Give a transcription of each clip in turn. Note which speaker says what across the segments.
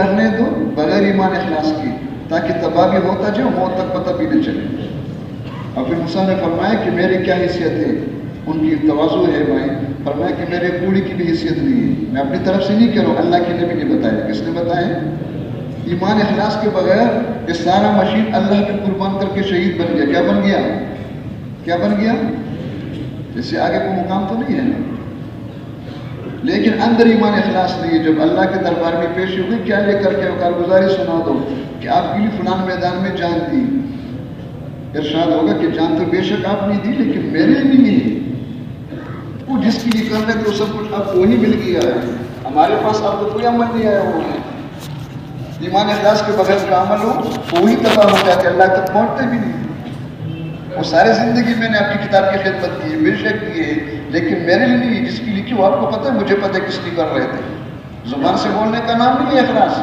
Speaker 1: کرنے دو بغیر ایمان اخلاص کی، تاکہ تباہ بھی ہوتا جائے، موت تک پتہ بھی نہ چلے۔ اور پھر موسیٰ نے فرمایا کہ میری کیا حیثیت ہے، ان کی تواضع ہے بھائی، فرمایا کہ میرے کوڑی کی بھی حیثیت نہیں ہے، میں اپنی طرف سے نہیں کروں، اللہ کے نبی نے بتایا۔ کس نے بتایا؟ ایمان اخلاص کے بغیر یہ سارا مشین اللہ کے قربان کر کے شہید بن گیا۔ کیا بن گیا؟ کیا بن گیا؟ اس سے آگے کوئی مقام تو نہیں ہے نا، لیکن اندر ایمان اخلاص نہیں ہے۔ جب اللہ کے دربار میں پیش ہوگی، کیا لے کر کے کارگزاری سنا دو کہ آپ کے لیے فلان میدان میں جان دی، ارشاد ہوگا کہ جان تو بے شک آپ نے دی، لیکن میرے لیے نہیں، وہ جس کے لیے کر رہے تو سب کچھ آپ کو ہی مل گیا ہے، ہمارے پاس آپ کو کوئی عمل نہیں آیا ہوا ہے۔ ایمان اخلاص کے بغیر کا عمل ہو وہی تباہ ہو جاتے، اللہ تک پہنچتے بھی نہیں۔ وہ سارے زندگی میں نے آپ کی کتاب کی خدمت کی ہے، بے شک کی ہے، لیکن میرے لیے نہیں، جس کے لیے کیوں آپ کو پتہ ہے، مجھے پتہ ہے کس لیے کر رہے تھے۔ زبان سے بولنے کا نام نہیں ہے اخلاص۔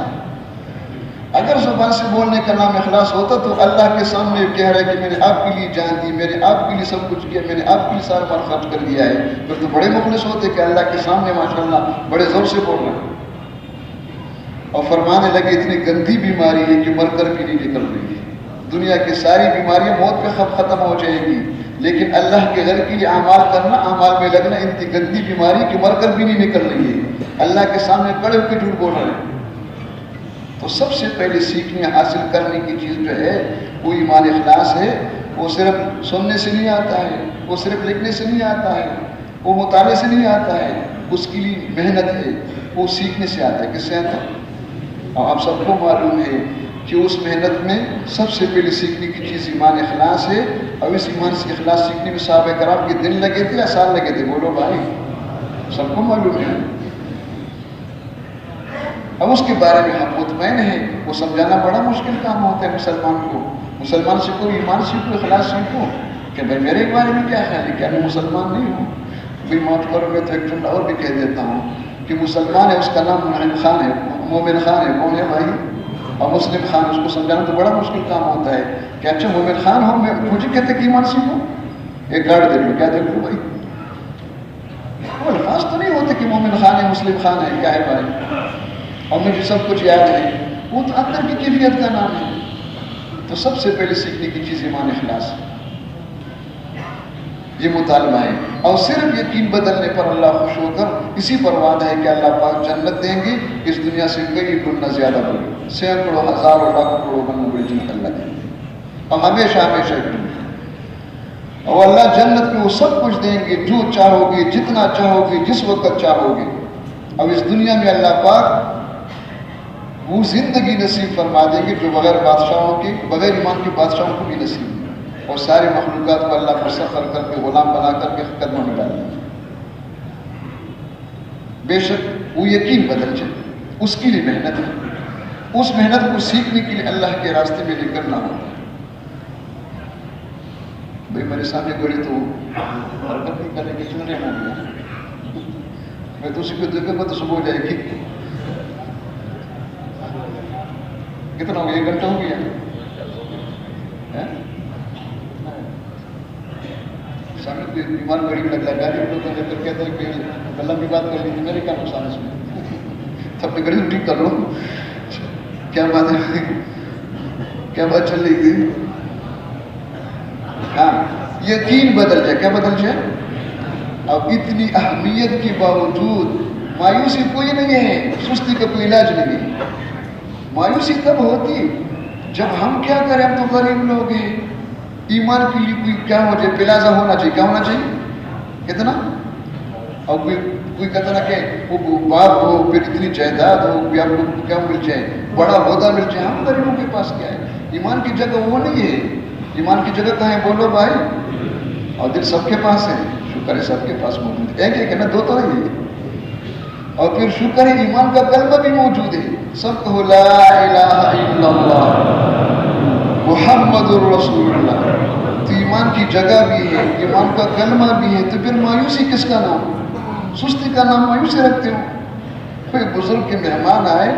Speaker 1: اگر زبان سے بولنے کا نام اخلاص ہوتا تو اللہ کے سامنے کہہ رہا ہے کہ میں نے آپ کے لیے جان دی، میں نے آپ کے لیے سب کچھ کیا، میں نے آپ کے لیے سارا مال خرچ کر دیا ہے، پھر تو بڑے مخلص ہوتے کہ اللہ کے سامنے ماشاءاللہ بڑے زور سے بول رہے ہیں۔ اور فرمانے لگے اتنی گندی بیماری ہے کہ مر کر بھی نہیں نکل رہی ہے، دنیا کی ساری بیماریاں موت پہ ختم ہو جائے گی، لیکن اللہ کے گھر کے لیے اعمال کرنا، اعمال میں لگنا اتنی گندی بیماری کہ مر کر بھی نہیں نکل رہی ہے، اللہ کے سامنے کڑے ہو کے جھوٹ بول رہے ہیں۔ تو سب سے پہلے سیکھنے حاصل کرنے کی چیز جو ہے وہ ایمان اخلاص ہے۔ وہ صرف سننے سے نہیں آتا ہے، وہ صرف لکھنے سے نہیں آتا ہے، وہ مطالعے سے نہیں آتا ہے، اس کے لیے محنت ہے، وہ سیکھنے سے آتا ہے۔ کس سے آتا ہے؟ اور آپ سب کو معلوم ہے کہ اس محنت میں سب سے پہلے سیکھنے کی چیز ایمان اخلاص ہے، اور اس ایمان سے اخلاص سیکھنے میں صحابہ کرام کے دن لگے تھے یا سال لگے تھے؟ بولو بھائی، سب کو معلوم ہے۔ اب اس کے بارے میں ہم مطمئن ہیں، وہ سمجھانا بڑا مشکل کام ہوتا ہے مسلمان کو۔ مسلمان سیکھو، ایمان سیکھو، اخلاص سیکھو کہ بھائی میرے بارے میں کیا خیال ہے، کیا میں مسلمان نہیں ہوں؟ بھی موت کرو میں تو ایک جملہ اور بھی کہہ دیتا ہوں کہ مسلمان ہے، اس کا نام مومن خان ہے، مومن خان ہے، کون ہے بھائی؟ اور مسلم خان، اس کو سمجھانا تو بڑا مشکل کام ہوتا ہے کہ اچھا مومن خان ہو، میں مجھے کہتے کہ ایمان سیکھو، ایک گاڑ دیکھ لو، کیا دیکھ لو بھائی؟ وہ الفاظ تو نہیں ہوتے کہ مومن خان ہے، مسلم خان ہے، کیا ہے بھائی؟ اور مجھے سب کچھ یاد ہے، وہ تو اندر کی کیفیت کا نام ہے۔ تو سب سے پہلے سیکھنے کی چیز ایمان اخلاص، یہ مطالبہ ہے۔ اور صرف یقین بدلنے پر اللہ خوش ہو کر اسی پر وعدہ ہے کہ اللہ پاک جنت دیں گے، اس دنیا سے کئی گنا زیادہ بڑی، سینکڑوں ہزاروں لاکھوں کروڑوں گنا بڑی جنت اللہ دیں گے، اور ہمیشہ ہمیشہ جنت۔ اور اللہ جنت میں وہ سب کچھ دیں گے جو چاہو گے، جتنا چاہو گے، جس وقت چاہو گے۔ اب اس دنیا میں اللہ پاک وہ زندگی نصیب فرما دیں گے جو بغیر بادشاہوں کے، بغیر ایمان کے بادشاہوں کو بھی نصیب ہے، اور سارے مخلوقات کو اللہ کو سخر کر کے، غلام بنا کر کے قدموں میں ڈال دیں گے۔ بے شک وہ یقین بدل جائے، اس کے لیے محنت ہے، اس محنت کو سیکھنے کے لیے اللہ کے راستے میں نکلنا ہوتا ہے۔ بھائی میرے سامنے گھڑی تو حرکت نہیں کرنے کی چننے ہو گیا، میں تو اسی کو دیکھوں گا تو صبح ہو جائے گی۔ کتنا ہو گیا؟ 1 گھنٹہ ہو گیا۔ سامنے کوئی بیمار گھڑی میں لگتا ہے، گاڑی میں لگتا ہے، کہتا ہے کہ اللہ کی بات کر لیجیے، میرے کیا نقصان اس میں؟ تو اپنی گھڑی ٹھیک کر لو، کیا بات ہے، کیا بات چل رہی تھی؟ ہاں، یقین بدل جائے، کیا بدل جائے؟ اب اتنی اہمیت کے باوجود مایوسی کوئی نہیں ہے، سستی کا کوئی علاج نہیں ہے۔ مایوسی تب ہوتی جب ہم کیا کریں، ہم تو غریب لوگ ہیں، ایمان کے لیے کوئی کیا ہو جائے، پلازا ہونا چاہیے، کیا ہونا چاہیے، کتنا؟ اور کوئی کہتا نا کہ وہ باپ ہو، پھر اتنی جائیداد ہو، کوئی آپ لوگ کو کیا مل جائے، بڑا عہدہ مل جائے، ہم غریبوں کے پاس کیا ہے؟ ایمان کی جگہ وہ نہیں ہے۔ ایمان کی جگہ کہاں ہے؟ بولو بھائی۔ اور دل سب کے پاس ہے، شکر ہے سب کے پاس موجود ہے، ایک ہے نا، دو تو نہیں ہے۔ اور پھر شکر ہے ایمان کا کلمہ بھی موجود ہے، سب کہو لا الہ الا اللہ محمد الرسول اللہ۔ تو ایمان کی جگہ بھی ہے، ایمان کا کلمہ بھی ہے، تو پھر مایوسی کس کا نام؟ سستی کا نام مایوسی رکھتے ہو۔ کوئی بزرگ کے مہمان آئے،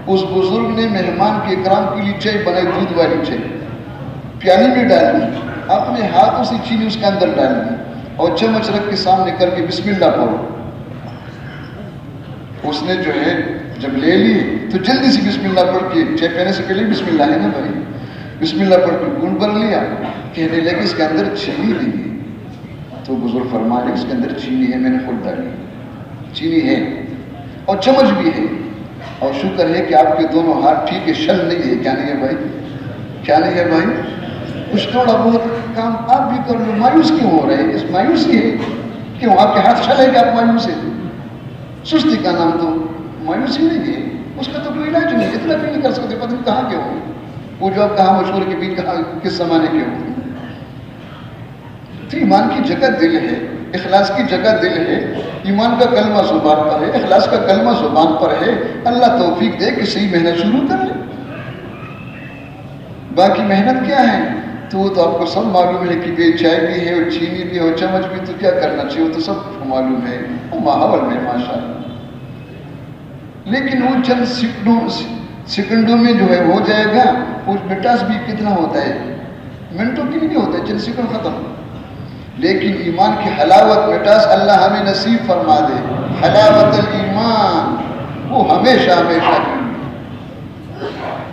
Speaker 1: اس بزرگ نے مہمان کے اکرام کے لیے چائے بنائی، دودھ والی چائے پیالی میں ڈال دی، اپنے ہاتھوں سے چینی اس کے اندر ڈال دی، اور چمچ رکھ کے سامنے کر کے بسم اللہ پڑھو۔ اس نے جو ہے جب لے لی تو جلدی سے بسم اللہ پڑھ کے، چائے پینے سے پہلے بسم اللہ ہے نا بھائی، بسم اللہ پڑھ کے گھونٹ بھر لیا، کہنے لگے اس کے اندر چینی نہیں ہے، تو بزرگ فرما لے اس کے اندر چینی ہے، میں نے خود ڈالی، چینی ہے اور چمچ بھی ہے، اور شکر ہے کہ آپ کے دونوں ہاتھ ٹھیک ہے، شل نہیں ہے، کیا نہیں ہے بھائی، کیا نہیں ہے بھائی، کچھ تھوڑا بہت کام آپ بھی کر لو، مایوس کیوں ہو رہے ہیں، اس مایوسی ہے کیوں، آپ کے ہاتھ شل ہے کہ آپ مایوس ہیں، سستی کا نام تو مایوسی نہیں ہے، اس کا تو کوئی علاج نہیں، اتنا بھی نہیں کر سکتے، پتہ نہیں کہاں کے ہو وہ جو آپ کہاں مشہور کے بھی کہاں کس زمانے کے ہو۔ تو ایمان کی جگہ دل ہے، اخلاص کی جگہ دل ہے، ایمان کا کلمہ زبان پر ہے، اخلاص کا کلمہ زبان پر ہے، اللہ توفیق دے کہ صحیح محنت شروع کر لے۔ باقی محنت کیا ہے تو وہ تو آپ کو سب معلوم ہے کہ بے چائے بھی ہے اور چینی بھی ہے اور چمچ بھی، تو کیا کرنا چاہیے وہ تو سب کو معلوم ہے، وہ ماحول میں ماشاءاللہ، لیکن وہ چند سیکنڈوں میں جو ہے ہو جائے گا، وہ مٹاس بھی کتنا ہوتا ہے، منٹوں کی نہیں ہوتا ہے، چند سیکنڈ ختم، لیکن ایمان کی حلاوت مٹاس اللہ ہمیں نصیب فرما دے، حلاوت الایمان وہ ہمیشہ ہمیشہ کی،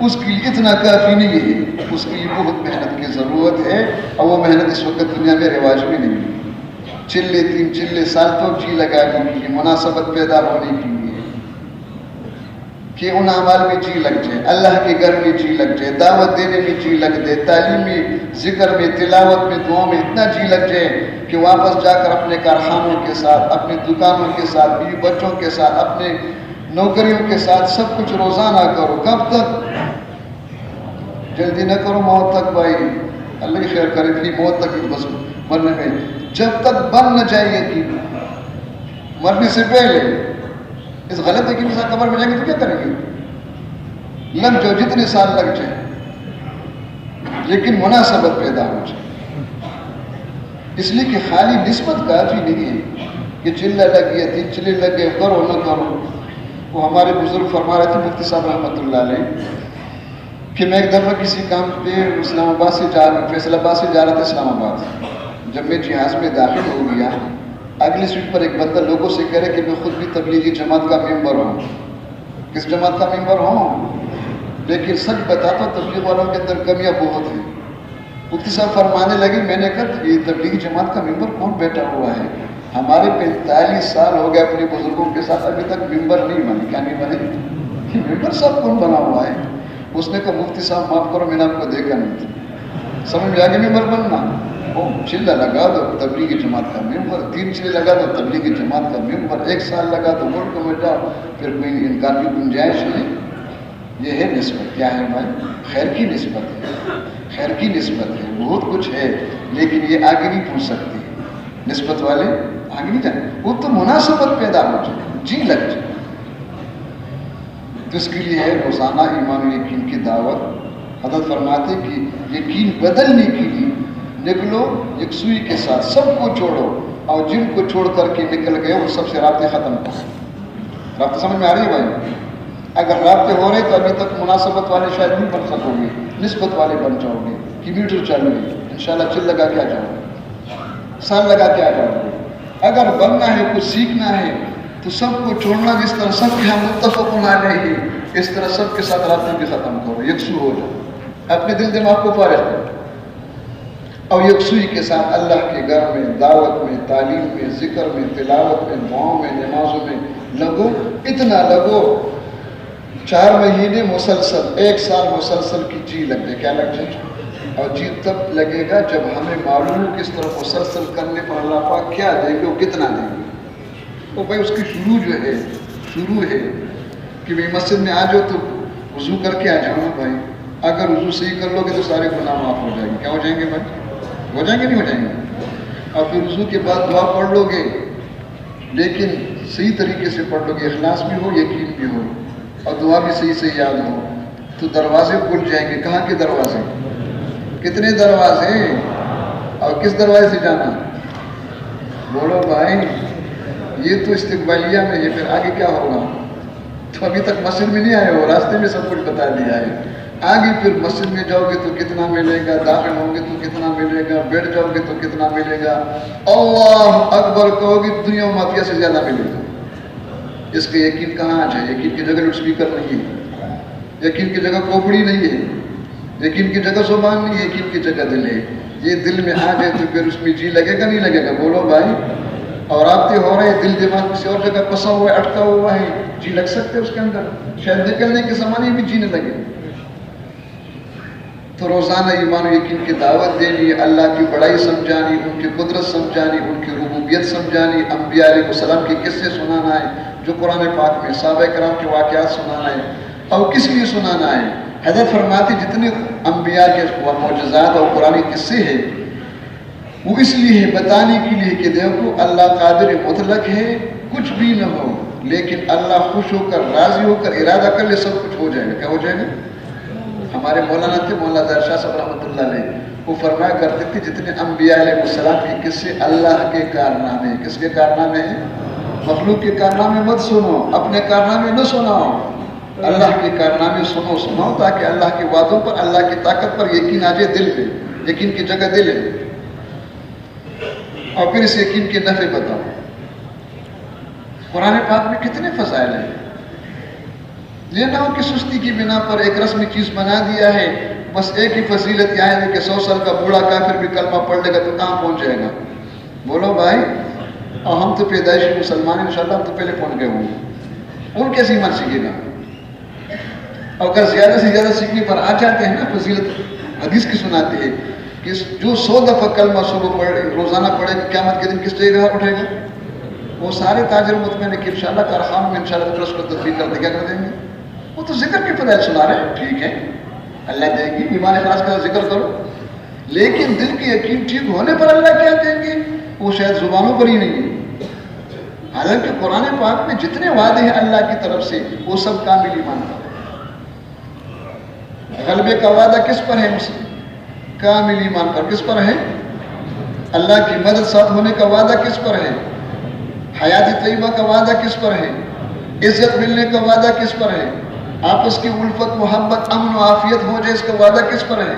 Speaker 1: اس کے لیے اتنا کافی نہیں ہے، اس کے لیے بہت محنت کی ضرورت ہے، اور وہ محنت اس وقت دنیا میں رواج میں نہیں ہے، چلے 3 چلے سال تو جی لگانے کے لیے، مناسبت پیدا ہونے کے لیے کہ ان اعمال میں جی لگ جائے، اللہ کے گھر میں جی لگ جائے، دعوت دینے میں جی لگ جائے، تعلیم میں، ذکر میں، تلاوت میں، دعاؤں میں اتنا جی لگ جائے کہ واپس جا کر اپنے کارخانوں کے ساتھ، اپنے دکانوں کے ساتھ، بیوی بچوں کے ساتھ، اپنے نوکریوں کے ساتھ سب کچھ روزانہ کرو۔ کب تک؟ جلدی نہ کرو موت تک بھائی، اللہ کی خیر کرے تھی، موت تک بس مرنے میں، جب تک بن نہ جائے یقین، مرنے سے پہلے اس غلط ہے کہ مثال قبر میں جائیں گے تو کیا کریں گے، لگ جاؤ جتنے سال لگ جائے، لیکن مناسبت پیدا ہو جائے، اس لیے کہ خالی نسبت کافی نہیں ہے کہ چلہ لگ گیا 3 چلے لگ گئے، کرو نہ کرو۔ وہ ہمارے بزرگ فرما رہے تھے مفتی صاحب رحمۃ اللہ علیہ کہ میں ایک دفعہ کسی کام پہ اسلام آباد سے فیصل آباد سے جا رہا تھا اسلام آباد، جب میں جہاز میں داخل ہو گیا، اگلی سیٹ پر ایک بندہ لوگوں سے کہہ رہے کہ میں خود بھی تبلیغی جماعت کا ممبر ہوں۔ کس جماعت کا ممبر ہوں؟ لیکن سچ بتاتا ہوں تبلیغ والوں کے اندر کمیاں بہت ہیں۔ مفتی صاحب فرمانے لگے، میں نے کہا یہ تبلیغی جماعت کا ممبر کون بیٹھا ہوا ہے؟ ہمارے 45 سال ہو گئے اپنے بزرگوں کے ساتھ، ابھی تک ممبر نہیں بنے۔ کیا نہیں بنے؟ ممبر صاحب کون بنا ہوا ہے؟ اس نے کہا مفتی صاحب معاف کرو، میں نے آپ کو دیکھا نہیں تھا، سمجھ میں آگے ممبر بننا، چلہ لگا دو تبلیغی جماعت کا ممبر، 3 چلے لگا دو تبلیغی جماعت کا ممبر، 1 سال لگا دو ملک میں جاؤ، پھر کوئی انکار کی گنجائش نہیں۔ یہ ہے نسبت، کیا ہے بھائی؟ خیر کی نسبت ہے، خیر کی نسبت ہے، بہت کچھ ہے، لیکن یہ آگے نہیں پہنچ سکتی، نسبت والے آگے نہیں جانے، وہ تو مناسبت پیدا ہو جائے، جی لگ جائے۔ تو اس کے لیے ہے روزانہ ایمان و یقین کی دعوت۔ حضرت فرماتے کہ یقین بدلنے کے لیے نکلو یکسوئی کے ساتھ، سب کو چھوڑو، اور جن کو چھوڑ کر کے نکل گئے وہ سب سے رابطے ختم کرو۔ رابطے سمجھ میں آ رہی ہے بھائی؟ اگر رابطے ہو رہے تو ابھی تک مناسبت والے شاید نہیں بن سکو گے، نسبت والے بن جاؤ گے کہ میٹر چل گئے، انشاءاللہ چل لگا کے آ جاؤ گے، سال لگا کے آ جاؤ گے۔ اگر بننا ہے، کچھ سیکھنا ہے تو سب کو چھوڑنا، جس طرح سب کے ہم متفق علیہ، اس طرح سب کے ساتھ رابطے بھی ختم کرو، یکسو ہو جاؤ، اپنے دل دماغ کو فارغ کرو، اور یکسوئی کے ساتھ اللہ کے گھر میں، دعوت میں، تعلیم میں، ذکر میں، تلاوت میں، دعاؤں میں، نمازوں میں لگو، اتنا لگو 4 مہینے مسلسل، 1 سال مسلسل کی جی لگ جائے۔ کیا لگ جائے؟ اور جی تب لگے گا جب ہمیں معلوم ہو کس طرح مسلسل کرنے پر اللہ پاک کیا دیں گے، وہ کتنا دیں گے۔ تو بھائی اس کی شروع جو ہے، شروع ہے کہ بھائی مسجد میں آ جاؤ تو وضو کر کے آ جاؤ نا بھائی، اگر وضو صحیح کر لو گے تو سارے گناہ معاف ہو جائیں گے۔ کیا ہو جائیں گے بھائی؟ ہو جائیں گے نہیں ہو جائیں گے؟ اور پھر وضو کے بعد دعا پڑھ لو گے، لیکن صحیح طریقے سے پڑھ لو گے، اخلاص بھی ہو، یقین بھی ہو، اور دعا بھی صحیح سے یاد ہو، تو دروازے کھل جائیں گے۔ کہاں کے دروازے؟ کتنے دروازے؟ اور کس دروازے سے جانا؟ بولو بھائی، یہ تو استقبالیہ میں ہے، پھر آگے کیا ہوگا؟ تو ابھی تک مسجد میں نہیں آئے ہو، راستے میں سب کچھ بتا دیا ہے۔ آگے پھر مسجد میں جاؤ گے تو کتنا ملے گا، داخل ہوں گے تو کتنا ملے گا، بیٹھ جاؤ گے تو کتنا ملے گا، اللہ اکبر کہو گے دنیا و مافیہ سے زیادہ ملے گا۔ اس کا یقین کہاں آ جائے؟ یقین کی جگہ لاؤڈ اسپیکر نہیں ہے، یقین کی جگہ کھوپڑی نہیں ہے، یقین کی جگہ زبان نہیں ہے، یقین کی جگہ دل ہے۔ یہ دل میں آ جائے تو پھر اس میں جی لگے گا نہیں لگے گا؟ بولو بھائی۔ اور رابطے ہو رہے ہیں، دل دماغ کسی اور جگہ پسا ہوا ہے، اٹکا ہوا ہے، جی لگ سکتے اس کے اندر؟ شاید نکلنے کے زمانے میں جی نہ لگے۔ تو روزانہ ایمان و یقین کی دعوت دینی، اللہ کی بڑائی سمجھانی، ان کی قدرت سمجھانی، ان کی ربوبیت سمجھانی، انبیاء علیہ السلام کے قصے سنانا ہے جو قرآن پاک میں، صحابہ کرام کے واقعات سنانا ہے۔ اور کس لیے سنانا ہے؟ حضرت فرماتے جتنے انبیاء کے معجزات اور قرآن قصے ہیں وہ اس لیے ہے، بتانے کے لیے کہ دیکھو اللہ قادر مطلق ہے، کچھ بھی نہ ہو لیکن اللہ خوش ہو کر، راضی ہو کر، ارادہ کر لے سب کچھ ہو جائے گا۔ کیا ہو جائے گا؟ ہمارے مولانا تھے، مولانا ظاہر شاہ صاحب رحمۃ اللہ علیہ، وہ فرمایا کرتے تھے جتنے انبیاء علیہ السلام کے قصے اللہ کے کارنامے۔ کس کے کارنامے ہیں؟ مخلوق کے کارنامے مت سنو، اپنے کارنامے نہ سناؤ، اللہ کے کارنامے سناؤ تاکہ اللہ کے وعدوں پر، اللہ کی طاقت پر یقین آ جائے دل پہ۔ یقین کی جگہ دل ہے۔ اور پھر اس یقین کے نفع بتاؤ۔ قرآن پاک میں کتنے فضائل ہیں۔ یہ نہ ہو کہ سستی کی بنا پر ایک رسمی چیز بنا دیا ہے، بس ایک ہی فضیلت یہ ہے کہ 100 سال کا بوڑھا کافر بھی کلمہ پڑھ لے گا تو کہاں پہنچ جائے گا؟ بولو بھائی۔ اور ہم تو پیدائشی مسلمان ہیں، انشاءاللہ ہم تو پہلے پہنچ گئے ہوں گے۔ ان کیسے ایمان سیکھے گا؟ اور اگر زیادہ سے زیادہ سیکھنے پر آ جاتے ہیں نا، فضیلت حدیث کی سناتے ہیں کہ جو 100 دفعہ کلمہ صبح پڑھے، روزانہ پڑھے، قیامت کے دن کس جگہ اٹھے گا؟ وہ سارے تاجر مطمئن ہے کہ انشاءاللہ کارخانوں میں انشاءاللہ پھر اس کو تدبیر کر دے، کیا کر دیں گے؟ وہ تو ذکر کی فضائل سنا رہے ہیں، ٹھیک ہے، اللہ دیں گی، ایمان اخلاص کا ذکر کرو، لیکن دل کی یقین ٹھیک ہونے پر اللہ کیا دیں گے؟ وہ شاید زبانوں پر ہی نہیں ہے۔ حالانکہ قرآن پاک میں جتنے وعدے ہیں اللہ کی طرف سے وہ سب کامل ایمان پر۔ غلبے کا وعدہ کس پر ہے؟ مسلم کامل ایمان پر۔ کس پر ہے؟ اللہ کی مدد ساتھ ہونے کا وعدہ کس پر ہے؟ حیات طیبہ کا وعدہ کس پر ہے؟ عزت ملنے کا وعدہ کس پر ہے؟ آپس کی الفت، محبت، امن و عافیت ہو جائے اس کا وعدہ کس پر ہے؟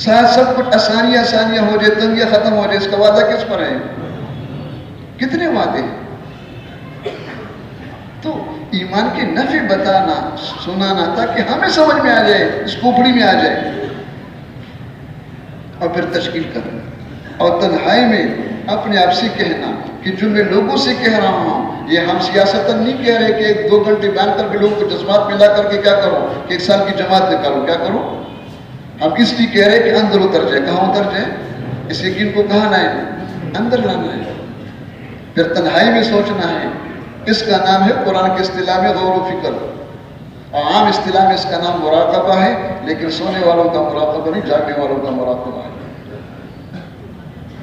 Speaker 1: ساتھ سب کچھ آسانیاں ہو جائے، تنگیاں ختم ہو جائے اس کا وعدہ کس پر ہے؟ کتنے وعدے ہیں؟ تو ایمان کے نفع بتانا، سنانا تاکہ ہمیں سمجھ میں آ جائے، اس کھوپڑی میں آ جائے، اور پھر تشکیل کرنا، اور تنہائی میں اپنے آپ سے کہنا کہ جو میں لوگوں سے کہہ رہا ہوں یہ ہم سیاستاً نہیں کہہ رہے کہ 1-2 گھنٹے بیان کر کے لوگوں کو جذبات میں لا کر کے کیا کرو کہ 1 سال کی جماعت نکالو، کیا کرو؟ ہم اس لیے کہہ رہے کہ اندر اتر جائے۔ کہاں اتر جائے؟ اس یقین کو کہاں لائیں؟ اندر لانا ہے، پھر تنہائی میں سوچنا ہے۔ اس کا نام ہے قرآن کی اصطلاح میں غور و فکر، اور عام اصطلاح میں اس کا نام مراقبہ ہے، لیکن سونے والوں کا مراقبہ نہیں، جاگنے والوں کا مراقبہ ہے۔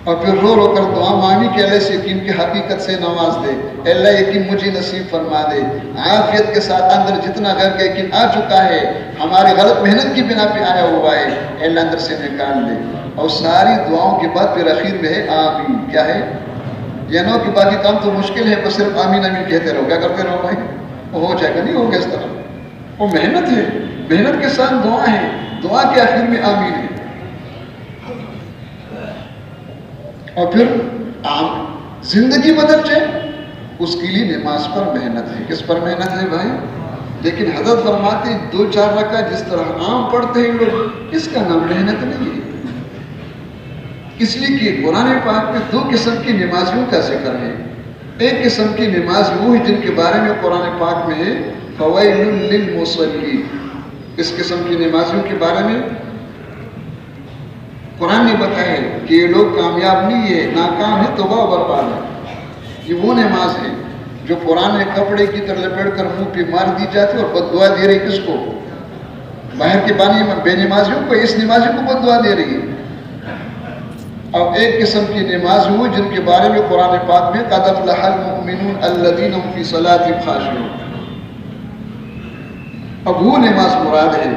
Speaker 1: اور پھر رو رو کر دعا مانگی کہ اللہ اس یقین کی حقیقت سے نواز دے، اے اللہ یقین مجھے نصیب فرما دے، عافیت کے ساتھ اندر جتنا غیر کا یقین آ چکا ہے، ہماری غلط محنت کی بنا پہ آیا ہوا ہے، اے اللہ اندر سے نکال دے۔ اور ساری دعاؤں کے بعد پھر اخیر میں ہے آمین۔ کیا ہے؟ یہ نہ کہ باقی کام تو مشکل ہے، بس صرف آمین آمین کہتے رہو، کیا کرتے رہو بھائی؟ وہ ہو جائے گا؟ نہیں ہوگا اس طرح، وہ محنت ہے، محنت کے ساتھ دعا ہے، دعا کے آخر میں آمین ہے۔ اور پھر زندگی بدل جائے اس کے لیے نماز پر محنت ہے۔ کس پر محنت ہے بھائی؟ لیکن حضرت فرماتے ہیں 2-4 رکعت جس طرح عام پڑھتے ہیں لوگ، اس کا نام محنت نہیں ہے۔ اس لیے کہ قرآن پاک میں 2 قسم کی نمازیوں کا ذکر ہے۔ ایک قسم کی نماز وہ ہے جن کے بارے میں قرآن پاک میں ہے فویل للمصلین۔ اس قسم کی نمازیوں کے بارے میں قرآن نے بتایا کہ یہ لوگ کامیاب نہیں ہے، ناکام ہے، تباہ و برباد ہے۔ یہ وہ نماز ہے جو قرآن نے کپڑے کی طرح لپیٹ کر منہ پہ مار دی جاتی اور بد دعا دے رہی کس کو؟ باہر کے بانی بے نمازیوں کو، اس نمازیوں کو بد دعا دے رہی ہے۔ اب ایک قسم کی نماز وہ جن کے بارے میں قرآن پاک میں قد افلح المؤمنون الذین هم فی صلاتهم خاشعون۔ اب وہ نماز مراد ہے،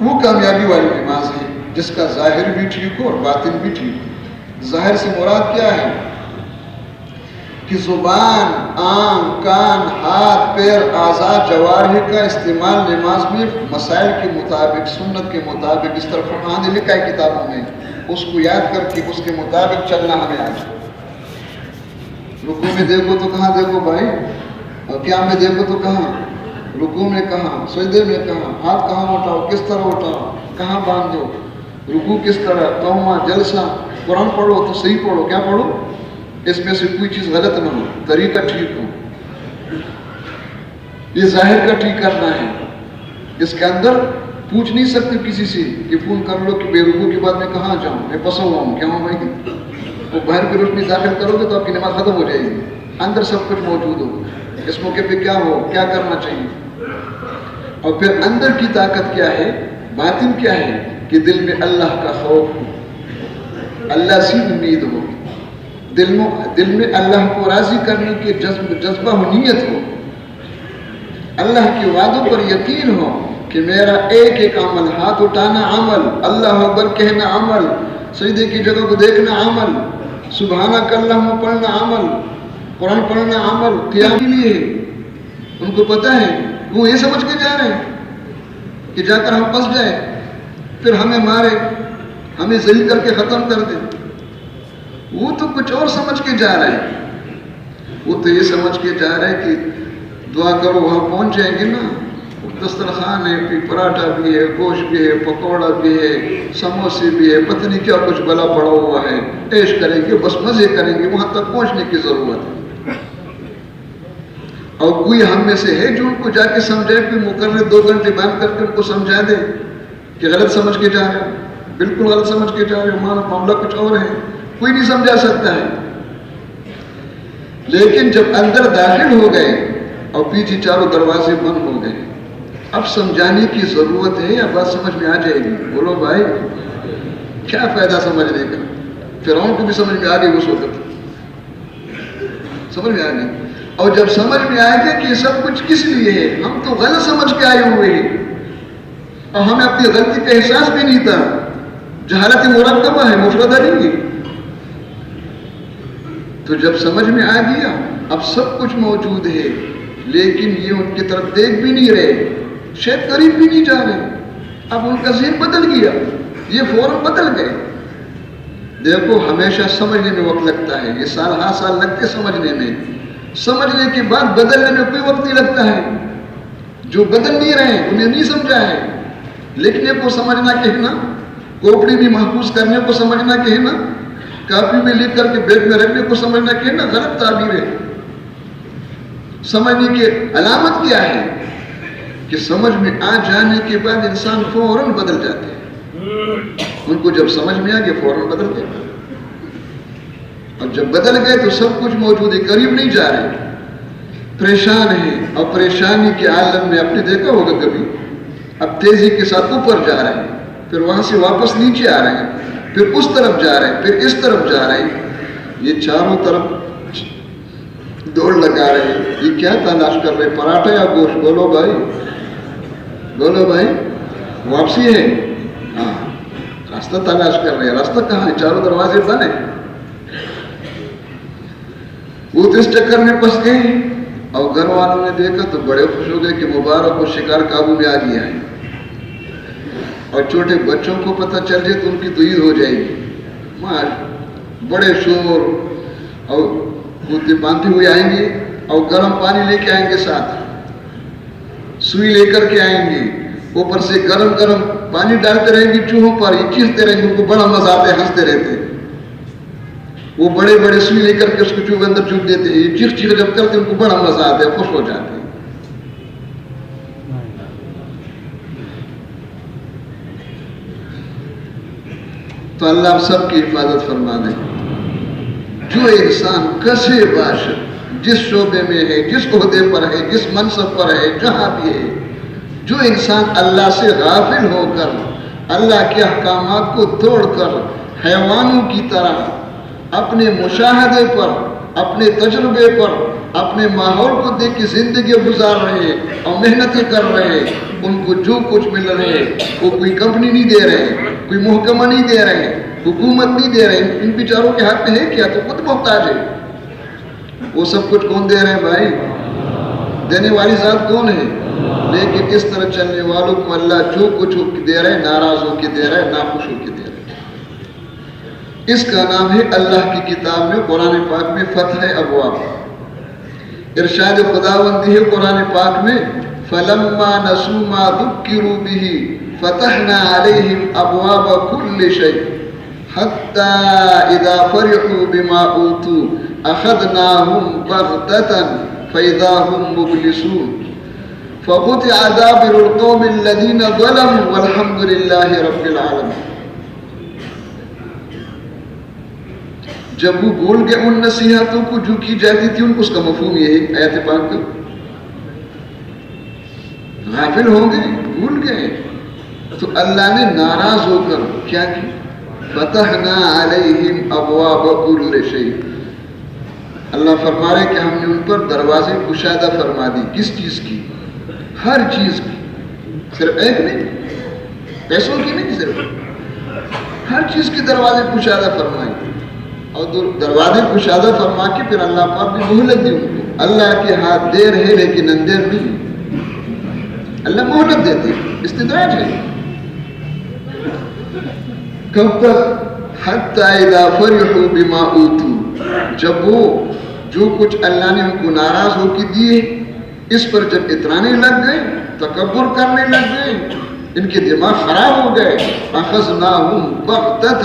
Speaker 1: وہ کامیابی والی نماز ہے جس کا ظاہر بھی ٹھیک ہو اور باطن بھی ٹھیک ہو۔ ظاہر سے مراد کیا ہے؟ کہ زبان، آنکھ، کان، ہاتھ، پیر، اعضاء، جوارح کا استعمال نماز میں مسائل کے مطابق، سنت کے مطابق، اس طرح قرآن نے لکھا ہے کتابوں میں، اس کو یاد کر کے اس کے مطابق چلنا ہمیں آ جائے۔ رکوع میں دیکھو تو کہاں دیکھو بھائی، اور قیام میں دیکھو تو کہاں، رکوع میں کہاں، سجدے میں کہاں، ہاتھ کہاں اٹھاؤ، کس طرح اٹھاؤ، کہاں باندھو، رکوع کس طرح، قومہ، جلسہ، قرآن پڑھو تو صحیح پڑھو، کیا پڑھو، اس میں سے کوئی چیز غلط نہ ہو، طریقہ ٹھیک ہو، یہ ظاہر کا ٹھیک کرنا ہے، اس کے اندر پوچھ نہیں سکتے کسی سے کہ فون کر لو کہ بے رکوع کے بعد میں کہاں جاؤں، میں پسا ہوا ہوں، کیا ہوں بھائی، وہ باہر کی روشنی داخل کرو گے تو آپ کی نماز ختم ہو جائے گی، اندر سب کچھ موجود ہو، اس موقع پہ کیا ہو، کیا کرنا چاہیے، اور پھر اندر کی طاقت کیا ہے، باطن کیا ہے کہ دل میں اللہ کا خوف ہو، اللہ سے امید ہو، دل میں اللہ کو راضی کرنے کے جذبہ ہو، نیت ہو، اللہ کے وعدوں پر یقین ہو کہ میرا ایک ایک عمل، ہاتھ اٹھانا عمل، اللہ اکبر کہنا عمل، سجدے کی جگہ کو دیکھنا عمل، سبحانک اللہم پڑھنا عمل، قرآن پڑھنا عمل، قیام کے لیے ہے۔ ان کو پتہ ہے وہ یہ سمجھ کے جا رہے ہیں کہ جا کر ہم پھنس جائیں، پھر ہمیں مارے، ہمیں ذلیل کر کے ختم کر دیں، وہ تو کچھ اور سمجھ کے جا رہے ہیں، وہ تو یہ سمجھ کے جا رہے ہیں کہ دعا کرو وہاں پہنچ جائیں گے نا، دسترخوان ہے، پھر پراٹھا بھی ہے، گوشت بھی ہے، پکوڑا بھی ہے، سموسے بھی ہے، پتہ نہیں کیا کچھ بلا پڑا ہوا ہے، عیش کریں گے، بس مزے کریں گے، وہاں تک پہنچنے کی ضرورت ہے۔ اور کوئی ہم میں سے ہے جو ان کو جا کے سمجھائے، کوئی مقرر 2 گھنٹے باندھ کر کے ان کو سمجھا دے کہ غلط سمجھ کے جا رہے ہیں، بالکل غلط سمجھ کے جا رہے ہیں، ہمارا معاملہ کچھ اور ہے، کوئی نہیں سمجھا سکتا ہے۔ لیکن جب اندر داخل ہو گئے اور پیچھے چاروں دروازے بند ہو گئے، اب سمجھانے کی ضرورت ہے یا بات سمجھ میں آ جائے گی؟ بولو بھائی، کیا فائدہ سمجھنے کا؟ فرعون کو بھی سمجھ میں آ گئی اس وقت، سمجھ میں آ گئی، اور جب سمجھ میں آئے گا کہ یہ سب کچھ کس لیے ہے، ہم تو غلط سمجھ کے آئے ہوئے ہیں اور ہمیں اپنی غلطی کا احساس بھی نہیں تھا، جہالت مرکبہ ہے، مفردہ نہیں ہے، تو جب سمجھ میں آ گیا اب سب کچھ موجود ہے، لیکن یہ ان کی طرف دیکھ بھی نہیں رہے، شاید قریب بھی نہیں جا رہے، اب ان کا ذہن بدل گیا، یہ فوراً بدل گئے۔ دیکھو ہمیشہ سمجھنے میں وقت لگتا ہے، یہ سال ہر سال لگتے سمجھنے میں، سمجھنے کے بعد بدلنے میں کوئی وقت نہیں لگتا ہے، جو بدل نہیں رہے انہیں نہیں سمجھا ہے، لکھنے کو سمجھنا کہنا، کوپڑی میں محفوظ کرنے کو سمجھنا کہنا، کاپی میں لکھ کر کے بیگ میں رکھنے کو سمجھنا کہنا غلط تعبیر ہے۔ سمجھنے کی علامت کیا ہے کہ سمجھ میں آ جانے کے بعد انسان فوراً بدل جاتے ہیں، ان کو جب سمجھ میں آ گیا فوراً بدل گئے، اور جب بدل گئے تو سب کچھ موجود ہے، قریب نہیں جا رہے، پریشان ہیں، اور پریشانی کے عالم میں آپ نے دیکھا ہوگا کبھی، اب تیزی کے ساتھ اوپر جا رہے ہیں، پھر وہاں سے واپس نیچے آ رہے ہیں، پھر اس طرف جا رہے ہیں، پھر اس طرف جا رہے ہیں، یہ چاروں طرف دوڑ لگا رہے ہیں، یہ کیا تلاش کر رہے ہیں، پراٹھا یا گوشت؟ بولو بھائی، بولو بھائی، واپسی ہے، ہاں راستہ تلاش کر رہے ہیں، راستہ کہاں ہے؟ چاروں دروازے بند ہیں، وہ تو اس چکر میں پھنس گئے، اور گھر والوں نے دیکھا تو بڑے خوش ہو گئے کہ مبارک کو شکار قابو میں آ گیا ہے، اور چھوٹے بچوں کو پتہ چل جائے تو ان کی تو عید ہو جائے گی، بڑے شور اور کتے باندھے ہوئے آئیں گے، اور گرم پانی لے کے آئیں گے، ساتھ سوئی لے کر کے آئیں گے، اوپر سے گرم گرم پانی ڈالتے رہیں گے چوہوں پر، یہ چیختے رہیں گے، ان کو بڑا مزہ آتا ہے، ہنستے رہتے ہیں، وہ بڑے بڑے سوئی لے کر کے اس کو چوہے کے اندر چوب دیتے ہیں، یہ چیخ چیخ جب کرتے ہیں ان کو بڑا مزہ آتا ہے، خوش ہو جاتے ہیں۔ تو اللہ سب کی حفاظت فرما دے۔ جو انسان کسے باشد، جس شعبے میں ہے، جس عہدے پر ہے، جس منصب پر ہے، جہاں بھی ہے، جو انسان اللہ سے غافل ہو کر، اللہ کے احکامات کو توڑ کر، حیوانوں کی طرح اپنے مشاہدے پر، اپنے تجربے پر، اپنے ماحول کو دیکھ کے زندگی گزار رہے اور محنتیں کر رہے، ان کو جو کچھ مل رہے وہ کوئی کمپنی نہیں دے رہے، کوئی محکمہ نہیں دے رہے، حکومت نہیں دے رہے، ان بیچاروں کے ہاتھ میں ہے کیا؟ تو خود محتاج ہے۔ وہ سب کچھ کون دے رہے ہیں بھائی؟ دینے والی ذات کون ہے؟ لیکن اس طرح چلنے والوں کو اللہ جو کچھ دے رہے، ناراض ہو کے دے رہے، ناخوش ہو کے دے رہے۔ اس کا نام ہے اللہ کی کتاب میں قرآن پاک میں فتح ابواب. ارشاد خداوندی ہے قرآن پاک میں فَلَمَّا نَسُوا مَا ذُكِّرُوا بِهِ فَتَحْنَا عَلَيْهِمْ أَبْوَابَ كُلِّ شَيْءٍ حَتَّى إِذَا فَرِحُوا بِمَا أُوتُوا أَخَذْنَاهُمْ بَغْتَةً فَإِذَا هُمْ مُبْلِسُونَ فَقُطِعَ دَابِرُ الْقَوْمِ الَّذِينَ ظَلَمُوا وَالْحَمْدُ لِلَّهِ رَبِّ الْعَالَمِينَ. جب وہ بھول گئے ان نصیحتوں کو جو کی جاتی تھی اس کا مفہوم یہ ہے آیت پاک کا، غافل ہو گئے، بھول گئے، تو اللہ نے ناراض ہو کر کیا کی؟ فتحنا علیہم ابواب کل شیء. اللہ فرما رہے کہ ہم نے ان پر دروازے کشادہ فرما دی. کس چیز کی؟ ہر چیز کی، صرف ایک نہیں، پیسوں کی نہیں، صرف ہر چیز کی دروازے کشادہ فرمائی. اور دروازے کشادہ فرما کے پھر اللہ پاک نے مہلت دی ان کو. اللہ کے ہاتھ دیر ہے لیکن اندر نہیں. اللہ مہلت دیتے، استدراج ہے. کب تک؟ حتی اذا فرحوا بما اوتوا، جب وہ جو کچھ اللہ نے ان کو ناراض ہو کے دیے اس پر جب اترانے لگ گئے، تکبر کرنے لگ گئے، ان کے دماغ خراب ہو گئے، اخذناہم بغتۃ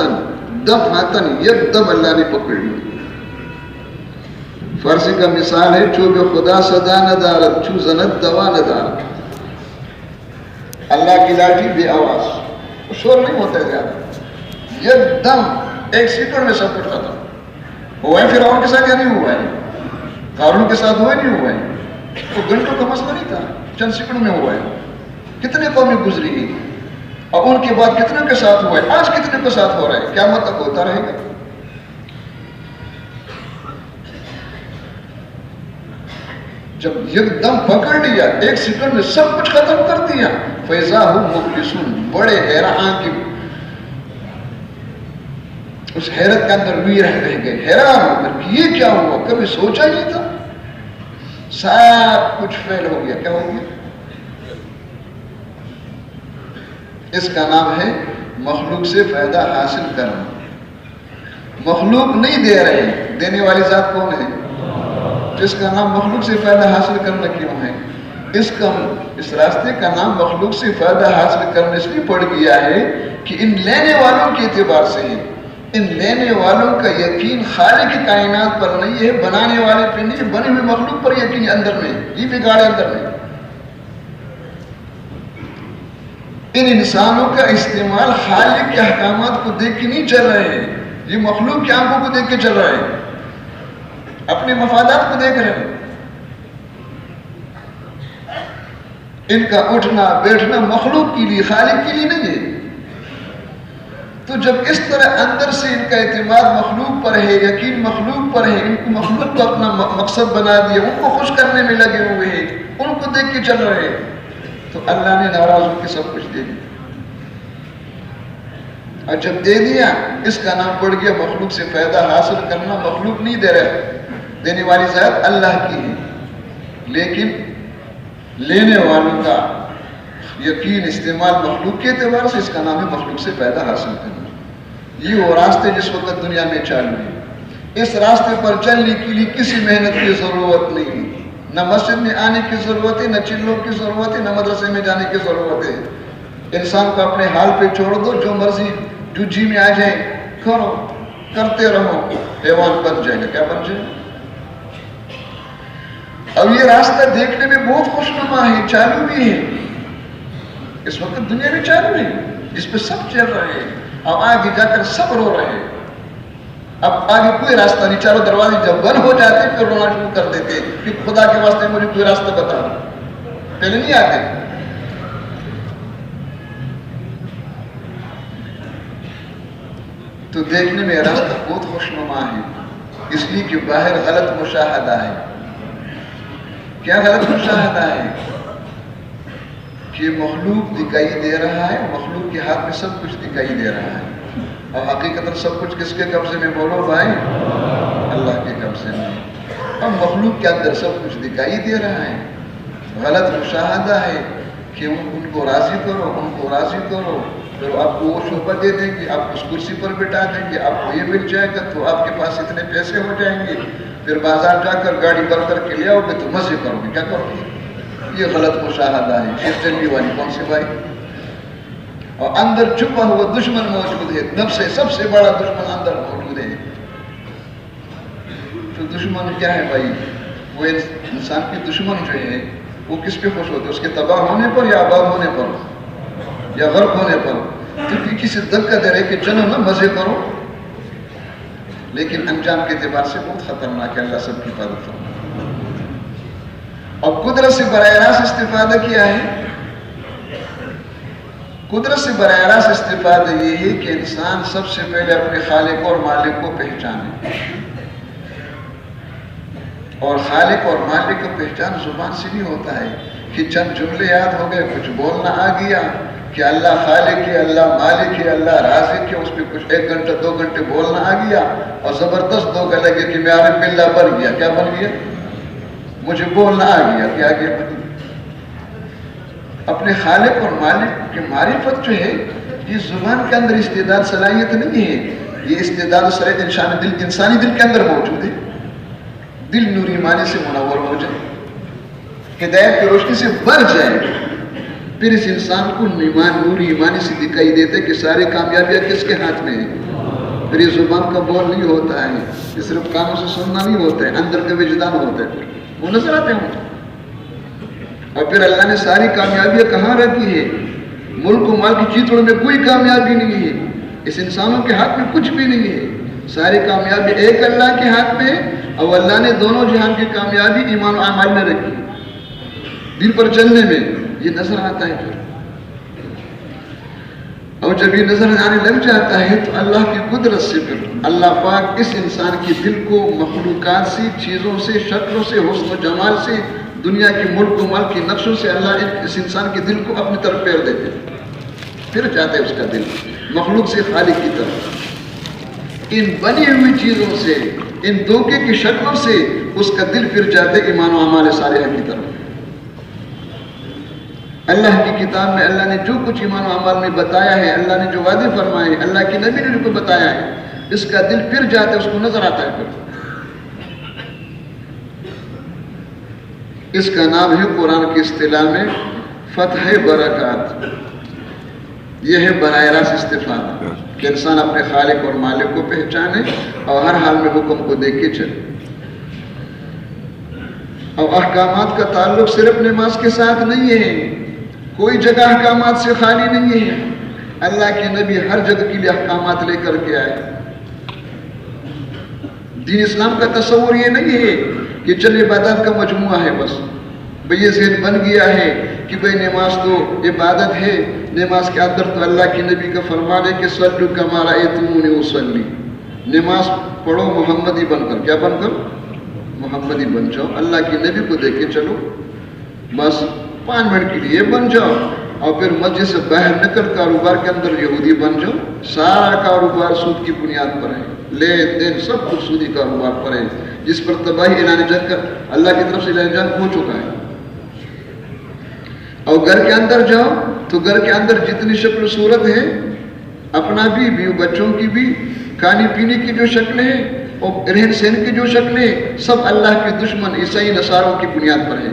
Speaker 1: دفعتاً، یکدم اللہ نے پکڑ لی. فارسی کا مثال ہے چوب خدا صدا ندارت چو زنت دوا ندارت. اللہ کی لاٹھی بے آواز، شور نہیں ہوتا ہے زیادہ، یکدم ایک سیکنڈ میں سب کچھ ختم. ہوا ہے فرعون کے ساتھ یا نہیں ہوا ہے؟ قارون کے ساتھ ہوا نہیں ہوا ہے؟ وہ گھنٹوں کا مسئلہ نہیں تھا، چند سیکنڈ میں ہوا ہے. کتنے قومیں گزری گئی اور ان کے بعد کتنے کے ساتھ ہوا ہے، آج کتنے کے ساتھ ہو رہا ہے، قیامت تک ہوتا رہے گا. جب یک دم پکڑ لیا، ایک سیکنڈ میں سب کچھ ختم کر دیا، فَإِذَا هُمْ مُبْلِسُونَ، بڑے حیران کی اس حیرت کے اندر بھی رہ گئے، حیران ہو کر کہ یہ کیا ہوا، کبھی سوچا نہیں تھا. سب کچھ فیل ہو گیا. کیا ہو گیا؟ اس کا نام ہے مخلوق سے فائدہ حاصل کرنا. مخلوق نہیں دے رہے، دینے والی ذات کون ہے؟ اس کا نام مخلوق سے فائدہ حاصل کرنا کیوں ہے؟ اس راستے کا نام مخلوق سے فائدہ حاصل کرنے اس لیے پڑ گیا ہے کہ ان لینے والوں کے اعتبار سے ہے. ان لینے والوں کا یقین خالق کائنات پر نہیں ہے، بنانے والے پہ نہیں، بنی ہوئی مخلوق پر یقین اندر میں، یہ بگاڑے اندر میں. ان انسانوں کا استعمال خالق کے احکامات کو دیکھ کے نہیں چل رہے ہیں، یہ مخلوق کی آنکھوں کو دیکھ کے چل رہے ہیں، اپنے مفادات کو دیکھ رہے ہیں. ان کا اٹھنا بیٹھنا مخلوق کے لیے، خالق کے لیے نہیں ہے. تو جب اس طرح اندر سے ان کا اعتماد مخلوق پر ہے، یقین مخلوق پر ہے، ان کو مخلوق کو اپنا مقصد بنا دیا، ان کو خوش کرنے میں لگے ہوئے ہیں، ان کو دیکھ کے چل رہے ہیں، تو اللہ نے ناراض ہو کے سب کچھ دے دیا. اور جب دے دیا اس کا نام پڑ گیا مخلوق سے فائدہ حاصل کرنا. مخلوق نہیں دے رہا، دینے والی ذات اللہ کی ہے، لیکن لینے والوں کا یقین استعمال مخلوق کے اعتبار سے، اس کا نام ہے مخلوق سے فائدہ حاصل کرنا. یہ وہ راستے جس وقت دنیا میں چالو ہے. اس راستے پر چلنے کے لیے کسی محنت کی ضرورت نہیں ہے، نہ مسجد میں آنے کی ضرورت ہے، نہ چلوں کی ضرورت ہے، نہ مدرسے میں جانے کی ضرورت ہے. انسان کو اپنے حال پہ چھوڑ دو، جو مرضی جو جی میں آ جائے کرو، کرتے رہو، حیوان بن جائے گا. کیا بن جائے گا؟ اب یہ راستہ دیکھنے میں بہت خوشنما ہے، چالو بھی ہے، اس وقت دنیا میں چالو ہے، جس پہ سب چل رہے ہیں. اب آگے جا کر سب رو رہے ہیں. اب آگے کوئی راستہ نہیں، چاروں دروازے جب بند ہو جاتے پھر رونا شروع کر دیتے کہ خدا کے واسطے مجھے کوئی راستہ بتا. پہلے نہیں آتے. تو دیکھنے میں راستہ بہت خوشنما ہے، اس لیے کہ باہر غلط مشاہدہ ہے. کیا غلط مشاہدہ ہے؟ کہ مخلوق دکھائی دے رہا ہے، مخلوق کے ہاتھ میں سب کچھ دکھائی دے رہا ہے، اور حقیقت سب کچھ کس کے قبضے میں؟ بولو بھائی، اللہ کے قبضے میں. اور مخلوق کے اندر سب کچھ دکھائی دے رہا ہے. غلط مشاہدہ ہے کہ ان کو راضی کرو، ان کو راضی کرو، پھر آپ کو وہ شعبہ دے دیں گے، آپ کو اس کرسی پر بٹھا دیں گے، آپ کو یہ مل جائے گا تو آپ کے پاس اتنے پیسے ہو جائیں گے، پھر بازار جا کر گاڑی بھر کر کے لے آؤ گے تو مزے کرو گے، کیا کرو گے؟ یہ غلط مشاہدہ ہے، شیخ چنگی والی کون سی بھائی؟ اور اندر چھپا ہوا دشمن موجود ہے، نفس سے سب سے بڑا دشمن اندر موجود ہے۔ تو دشمن کیا ہے بھائی؟ وہ انسان کی دشمن جو ہے وہ کس پہ خوش ہوتے ہیں؟ اس کے تباہ ہونے پر یا آباد ہونے پر یا غرق ہونے پر؟ تو کسی دھکا دے رہے کہ چلو نا مزے کرو، لیکن انجام کے اعتبار سے بہت خطرناک ہے۔ اللہ سب کی حفاظت فرمائے۔ اور قدرت سے براہ راست استفادہ کیا ہے؟ قدرت سے براہ راست استفادہ یہ ہے کہ انسان سب سے پہلے اپنے خالق اور مالک کو پہچانے، اور خالق اور مالک کو پہچان زبان سے نہیں ہوتا ہے کہ چند جملے یاد ہو گئے، کچھ بولنا آ گیا کہ اللہ خالق ہے، اللہ مالک ہے، اللہ رازق ہے، اس پہ کچھ 1 گھنٹہ 2 گھنٹے بولنا آ گیا اور زبردست دو گلے لگے کہ میں عارف باللہ بن گیا۔ کیا بن گیا؟ مجھے بولنا آ گیا۔ کیا گیا؟ اپنے خالق اور مالک کی معرفت جو ہے یہ زبان کے اندر استعداد صلاحیت نہیں ہے، یہ استعداد صلاحیت انسانی دل کے اندر موجود ہے۔ دل نور ایمانی سے منور ہو جائے، ہدایت کی روشنی سے بھر جائے، پھر اس انسان کو نور ایمانی سے دکھائی دیتے کہ ساری کامیابیاں کس کے ہاتھ میں ہیں۔ پھر یہ زبان کا بول نہیں ہوتا ہے، یہ صرف کانوں سے سننا نہیں ہوتا ہے، اندر کا وجدان ہوتا ہے، وہ نظر آتے ہیں۔ اور پھر اللہ نے ساری کامیابیاں کہاں رکھی ہے؟ ملک و مال کی چیتڑوں میں کوئی کامیابی نہیں ہے، اس انسانوں کے ہاتھ میں کچھ بھی نہیں ہے، ساری کامیابی ایک اللہ کے ہاتھ میں ہے، اور اللہ نے دونوں جہان کی کامیابی ایمان و اعمال میں رکھی، دل پر چلنے میں، یہ نظر آتا ہے۔ پھر اور جب یہ نظر آنے لگ جاتا ہے تو اللہ کی قدرت سے پھر اللہ پاک اس انسان کی دل کو مخلوقات سے، چیزوں سے، شکلوں سے، حسن و جمال سے، دنیا کی ملک و مال کی نقشوں سے اللہ اس انسان کے دل کو اپنی طرف پھیر دیتے ہیں، پھر جاتا ہے اس کا دل مخلوق سے خالق کی طرف، ان بنی ہوئی چیزوں سے، ان دھوکے کی شکلوں سے اس کا دل پھر جاتے ایمان و اعمال صالحہ کی طرف۔ اللہ کی کتاب میں اللہ نے جو کچھ ایمان و اعمال میں بتایا ہے، اللہ نے جو وعدے فرمائے، اللہ کے نبی نے جو کچھ بتایا ہے، اس کا دل پھر جاتا ہے، اس کو نظر آتا ہے۔ پھر اس کا نام ہے قرآن کی اصطلاح میں فتح برکات۔ یہ ہے براہ راست استفادہ کہ انسان اپنے خالق اور مالک کو پہچانے اور ہر حال میں حکم کو دیکھ کے چلے۔ اور احکامات کا تعلق صرف نماز کے ساتھ نہیں ہے، کوئی جگہ احکامات سے خالی نہیں ہے، اللہ کے نبی ہر جگہ کے لیے احکامات لے کر کے آئے۔ دین اسلام کا تصور یہ نہیں ہے کہ چل عبادات کا مجموعہ ہے بس، بھئی یہ ذہن بن گیا ہے کہ بھئی نماز تو عبادت ہے، نماز کے اندر تو اللہ کے نبی کا فرمان ہے کہ صلو کما رأیتمونی اصلی، نماز پڑھو محمدی بن کر۔ کیا بن کر؟ محمدی بن جاؤ، اللہ کے نبی کو دیکھ کے چلو، بس 5 منٹ کے لیے بن جاؤ، اور پھر مسجد سے باہر نکل کاروبار کے اندر یہودی بن جاؤ۔ سارا کاروبار سود کی بنیاد پر ہے، لین دین سب کچھ سودی کاروبار پر ہے، جس پر تباہی اعلان جنگ کا اللہ کی طرف سے اعلان جنگ ہو چکا ہے۔ اور گھر کے اندر جاؤ تو گھر کے اندر جتنی شکل و صورت ہے، اپنا بھی بیوی بچوں کی بھی، کھانے پینے کی جو شکلیں ہیں اور رہن سہن کی جو شکلیں ہیں، سب اللہ کے دشمن عیسائی نصاروں کی بنیاد پر ہے۔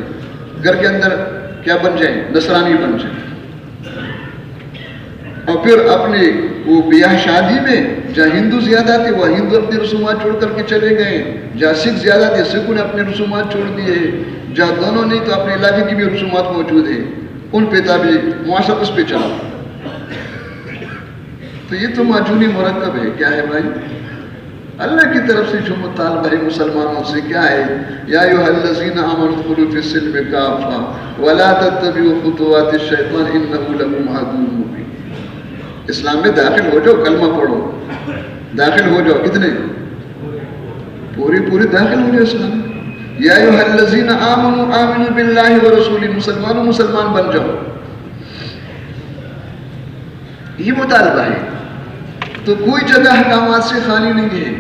Speaker 1: گھر کے اندر کیا بن جائیں؟ نصرانی بن جائیں۔ اور پھر اپنے وہ بیاہ شادی میں جہاں ہندو زیادہ تھے وہ ہندو اپنے رسومات چھوڑ کر کے چلے گئے، جہاں سکھ زیادہ تھے سکھوں نے اپنے رسومات چھوڑ دیے، جہاں دونوں نہیں تو اپنے علاقے کی بھی رسومات موجود ہیں، ان پہ تابع معاشرہ اس پہ چلا۔ تو یہ تو معجونی مرکب ہے۔ کیا ہے بھائی؟ اللہ کی طرف سے جو مطالبہ ہے مسلمانوں سے کیا ہے؟ یا ایھا الذین آمنوا ادخلوا فی السلم کافۃ ولا تتبعوا خطوات الشیطان انہ لکم عدو مبین۔ اسلام میں داخل ہو جاؤ، کلمہ پڑھو، داخل ہو جاؤ، کتنے؟ پوری داخل ہو جاؤ اسلام میں۔ یا ایھا الذین آمنوا آمنوا باللہ ورسولہ، مسلمان بن جاؤ، یہ مطالبہ ہے۔ تو کوئی جگہ احکامات سے خالی نہیں ہے،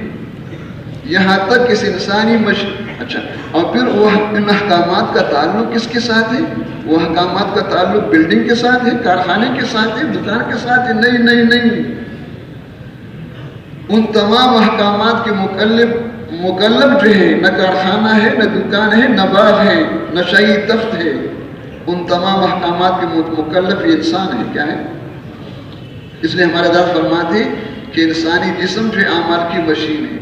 Speaker 1: یہاں تک اس انسانی اچھا، اور پھر وہ ان احکامات کا تعلق کس کے ساتھ ہے؟ وہ احکامات کا تعلق بلڈنگ کے ساتھ ہے، کارخانے کے ساتھ ہے، دکان کے ساتھ ہے؟ نہیں نہیں نہیں، ان تمام احکامات کے مکلف جو ہے، نہ کارخانہ ہے، نہ دکان ہے، نہ باغ ہے، نہ شاہی تخت ہے، ان تمام احکامات کے مکلف یہ انسان ہے. کیا ہے؟ اس لیے ہمارے داد فرماتے کہ انسانی جسم جو اعمال کی مشین ہے.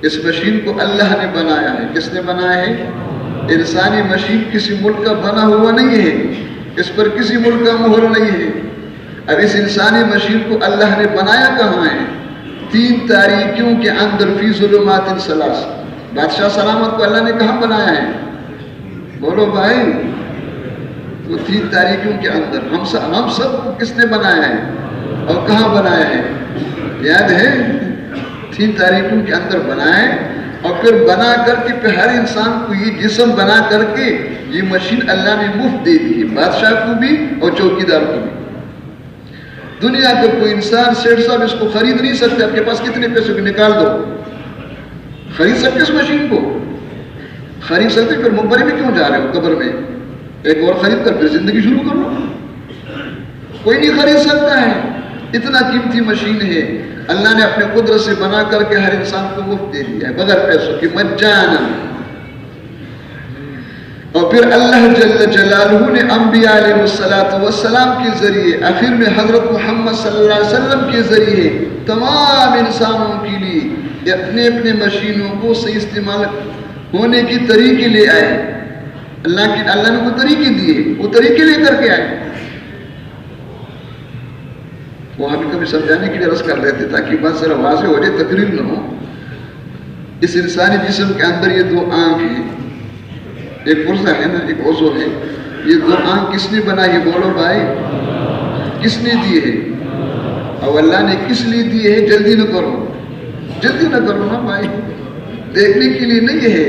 Speaker 1: اس مشین کو اللہ نے بنایا ہے. کس نے بنایا ہے؟ انسانی مشین کسی ملک کا بنا ہوا نہیں ہے، اس پر کسی ملک کا مہر نہیں ہے. اب اس انسانی مشین کو اللہ نے بنایا کہاں ہے؟ 3 تاریکیوں کے اندر، فی ظلمات ثلاث. بادشاہ سلامت کو اللہ نے کہاں بنایا ہے؟ بولو بھائی. وہ 3 تاریکیوں کے اندر. ہم سب کو کس نے بنایا ہے اور کہاں بنایا ہے؟ یاد ہے؟ 3 تاریکیوں کے اندر بنائے، اور پھر بنا کر کے پھر ہر انسان کو یہ جسم بنا کر کے یہ مشین اللہ نے مفت دے دی ہے، بادشاہ کو بھی اور چوکیدار کو بھی. دنیا کا کوئی انسان سیٹ صاحب اس کو خرید نہیں سکتا. آپ کے پاس کتنے پیسے کو نکال دو، خرید سکتے اس مشین کو؟ خرید سکتے؟ پھر مقبرے میں کیوں جا رہے ہو؟ قبر میں ایک اور خرید کر پھر زندگی شروع کرو. کوئی نہیں خرید سکتا ہے. اتنا قیمتی مشین ہے، اللہ نے اپنے قدرت سے بنا کر کے ہر انسان کو مفت دے دیا ہے بغیر پیسوں کی، مجانا. اور پھر اللہ جل جلالہ نے انبیاء علیہ السلام کے ذریعے، آخر میں حضرت محمد صلی اللہ علیہ وسلم کے ذریعے تمام انسانوں کے لیے اپنے اپنے مشینوں کو صحیح استعمال ہونے کی طریقے لے آئے. اللہ نے وہ طریقے دیے، وہ طریقے لے کر کے آئے. وہ ہمیں کبھی سمجھانے کے لیے عرض کر لیتے تاکہ بات ذرا واضح ہو جائے، تقریر نہ ہو. اس انسانی جسم کے اندر یہ 2 آنکھ ہیں، ایک پرزہ ہے نا، ایک عضو ہے. یہ 2 آنکھ کس نے بنائی؟ بولو بھائی، کس نے دی ہے؟ اور اللہ نے کس لیے دی ہے؟ جلدی نہ کرو، جلدی نہ کرو نا بھائی، دیکھنے کے لیے نہیں ہے.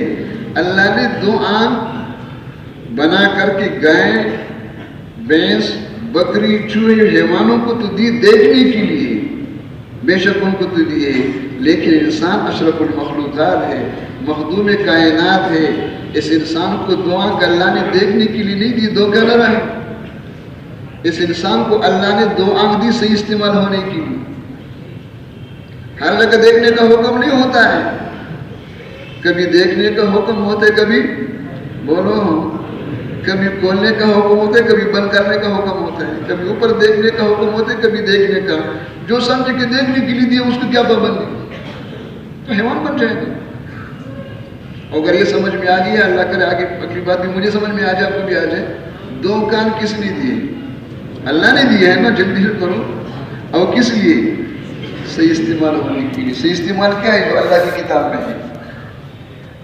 Speaker 1: اللہ نے 2 آنکھ بنا کر کے گائے، بھینس، بکری، چوہے، حیوانوں کو تو دی دیکھنے کے لیے، بے شک ان کو تو دی ہے، لیکن انسان اشرف المخلوقات ہے، مخدوم کائنات ہے. اس انسان کو 2 آنکھ اللہ نے دیکھنے کے لیے نہیں دی، 2 کیا لڑا ہے. اس انسان کو اللہ نے 2 آنکھ دی صحیح استعمال ہونے کے لیے. ہر جگہ دیکھنے کا حکم نہیں ہوتا ہے، کبھی دیکھنے کا حکم ہوتا ہے، کبھی بولو، کبھی کھولنے کا حکم ہوتا ہے، کبھی بند کرنے کا حکم ہوتا ہے، کبھی اوپر دیکھنے کا حکم ہوتا ہے، کبھی دیکھنے کا. جو سمجھے کہ دیکھنے کے لیے دیا اس کو کیا پابندی؟ تو حیوان بن جائے گا. اگر یہ سمجھ میں آ گئی ہے، اللہ کرے آگے اگلی بات بھی مجھے سمجھ میں آ جائے، آپ کو بھی آ جائے. 2 کان کس نے دیے؟ اللہ نے دیے ہے نا، جلدی سے کرو. اور کس لیے؟ صحیح استعمال ہونے کے لیے. صحیح استعمال کیا ہے؟ جو اللہ کی کتاب میں ہے.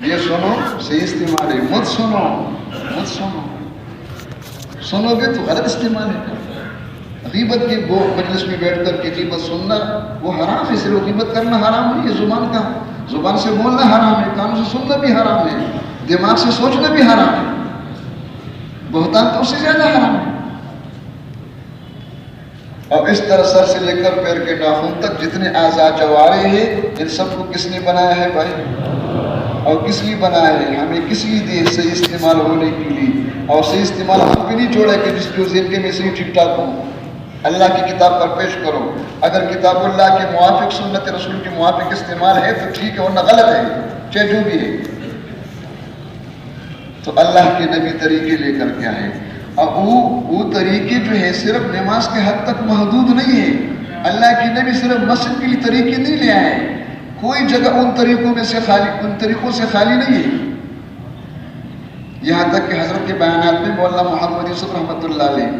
Speaker 1: یہ سنو، صحیح استعمال ہے. مت سنو، مت سنو. سنو گے تو غلط استعمال ہے. غیبت کے وہ مجلس میں بیٹھ کر کے غیبت سننا وہ حرام ہے. صرف غیبت کرنا حرام نہیں ہے، زبان سے بولنا حرام ہے، کانوں سے سننا بھی حرام ہے، دماغ سے سوچنا بھی حرام ہے. بہتان تو اس سے زیادہ حرام ہے. اب اس طرح سر سے لے کر پیر کے ناخن تک جتنے اعضاء جوارے ہیں، ان سب کو کس نے بنایا ہے بھائی؟ اور کس لیے بنایا ہے؟ ہمیں کس لیے دیے؟ صحیح استعمال ہونے کے لیے. اور صحیح استعمال ہم بھی نہیں چھوڑا کہ جو زندگی میں صحیح ٹھیک ٹھاک ہو. اللہ کی کتاب پر پیش کرو. اگر کتاب اللہ کے موافق، سنت رسول کے موافق استعمال ہے تو ٹھیک ہے، ورنہ غلط ہے، چاہے جو بھی ہے. تو اللہ کے نبی طریقے لے کر کے آئے. اب وہ طریقے جو ہے صرف نماز کے حد تک محدود نہیں ہے. اللہ کے نبی صرف مسجد کے لیے طریقے نہیں لے آئے. کوئی جگہ ان طریقوں سے خالی نہیں ہے. یہاں تک کہ حضرت کے بیانات میں مولانا محمد یوسف رحمۃ اللہ علیہ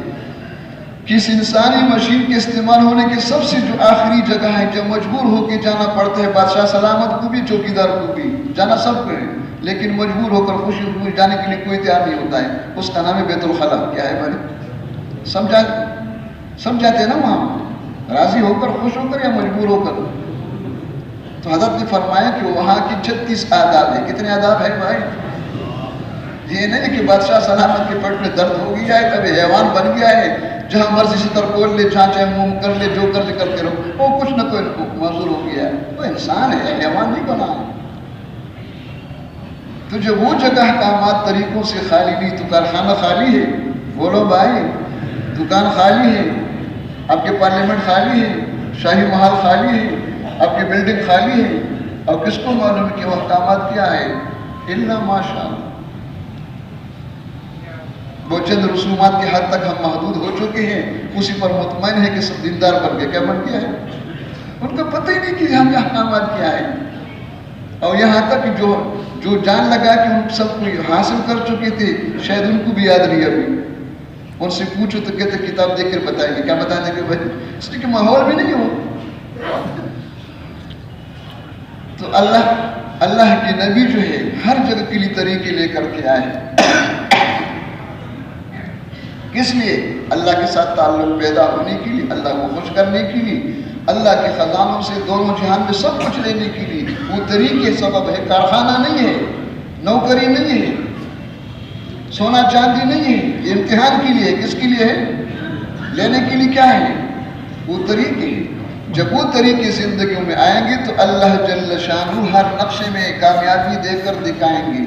Speaker 1: کس انسانی مشین کے استعمال ہونے کی سب سے جو آخری جگہ ہے، جو مجبور ہو کے جانا پڑتا ہے، بادشاہ سلامت کو بھی، چوکیدار کو بھی، جانا سب کو ہے، لیکن مجبور ہو کر خوشی خوشی جانے کے لیے کوئی تیار نہیں ہوتا ہے. اس کا نام ہے بیت الخلا. کیا ہے بھائی؟ سمجھاتے ہیں نا، وہاں راضی ہو کر، خوش ہو کر، یا مجبور ہو کر. تو حضرت نے فرمایا کہ وہاں کی 36 آداب ہے. کتنے آداب ہے بھائی؟ یہ نہیں کہ بادشاہ سلامت کے پیٹ میں درد ہو گیا ہے، کبھی حیوان بن گیا ہے، جہاں مرضی سے ترکول لے، جہاں چاہے منہ کر لے، جو کر لے کرتے رہو، وہ کچھ نہ کوئی معذور ہو گیا ہے. وہ انسان ہے، حیوان نہیں بنا ہے. تو جب وہ جگہ احکامات طریقوں سے خالی نہیں تو کارخانہ خالی ہے. بولو بھائی، دکان خالی ہے، آپ کے پارلیمنٹ خالی ہے، شاہی محل خالی ہے، آپ کی بلڈنگ خالی ہے. اور کس کو معلوم ہے کہ وہ احکامات کیا ہے؟ الا ماشاء اللہ. وہ چند رسومات کے حد تک ہم محدود ہو چکے ہیں، اسی پر مطمئن ہے کہ سب دیندار بن گئے. کیا بن گیا ہے؟ ان کو پتہ ہی نہیں کہ ہم احکامات کیا ہے. اور یہاں تک جو جان لگا کہ ان سب کو حاصل کر چکے تھے، شاید ان کو بھی یاد نہیں ابھی. ان سے پوچھو تو کہتے کتاب دیکھ کر بتائیں گے. کیا بتائیں گے بھائی؟ اس لیے کہ ماحول بھی نہیں ہو. تو اللہ کے نبی جو ہے ہر جگہ کے لیے طریقے لے کر کے آئے. کس لیے؟ اللہ کے ساتھ تعلق پیدا ہونے کے لیے، اللہ کو خوش کرنے کے لیے، اللہ کے خزانوں سے دونوں جہان میں سب کچھ لینے کے لیے. وہ طریقے سبب ہے، کارخانہ نہیں ہے، نوکری نہیں ہے، سونا چاندی نہیں ہے. یہ امتحان کے لیے. کس کے لیے ہے؟ لینے کے لیے. کیا ہے؟ وہ طریقے. جب وہ طریقے زندگیوں میں آئیں گے تو اللہ جل شانہ ہر نقشے میں کامیابی دے کر دکھائیں گے.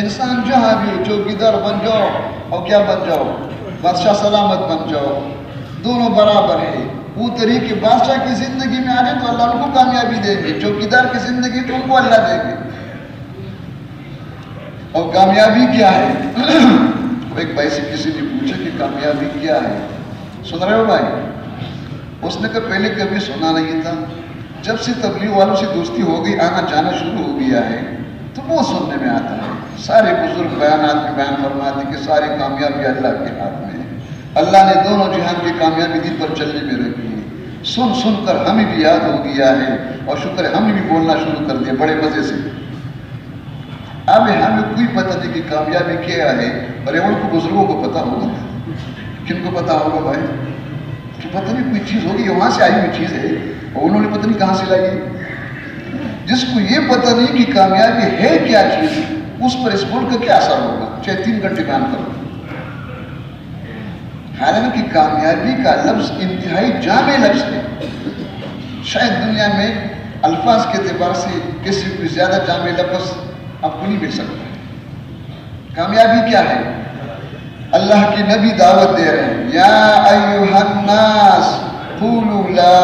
Speaker 1: انسان جہاں بھی ہو، چوکیدار بن جاؤ اور کیا بن جاؤ، بادشاہ سلامت بن جاؤ، دونوں برابر ہے. وہ طریقے بادشاہ کی زندگی میں آ جائے تو اللہ ان کو کامیابی دیں گے، چوکیدار کی زندگی تو ان کو اللہ دیں گے. اور کامیابی کیا ہے؟ ایک بھائی سے کسی نے پوچھا کہ کامیابی کیا ہے؟ سن رہے ہو بھائی؟ اس نے کہا پہلے کبھی سنا نہیں تھا، جب سے تبلیغ والوں سے دوستی ہو گئی، آنا جانا شروع ہو گیا ہے تو وہ سننے میں آتا ہے. سارے بزرگ بیانات میں بیان فرماتے کہ ساری کامیابی اللہ کے ہاتھ میں ہے. اللہ نے دونوں جہان کی کامیابی دل پر چلنے میں رکھی ہے. سن کر ہمیں بھی یاد ہو گیا ہے، اور شکر ہے ہم نے بھی بولنا شروع کر دیا بڑے مزے سے. اب ہمیں کوئی پتہ نہیں کہ کامیابی کیا ہے. ارے ان کو بزرگوں کو پتہ ہوگا. کن کو پتہ ہوگا بھائی؟ کہ پتہ نہیں کوئی چیز ہوگی، وہاں سے آئی ہوئی چیز ہے اور انہوں نے پتہ نہیں کہاں سے لائی. جس کو یہ پتہ نہیں کہ کامیابی ہے کیا چیز، اس پر اس ملک کا کیا اثر ہوگا، چاہے 3 گھنٹے کام کرو. حالانکہ کامیابی کا لفظ انتہائی جامع لفظ ہے. شاید دنیا میں الفاظ کے اعتبار سے کسی کو زیادہ جامع لفظ آپ کو نہیں مل سکتا. کامیابی کیا ہے؟ اللہ کی نبی دعوت دے رہے ہیں، یا ایھا الناس قولوا لا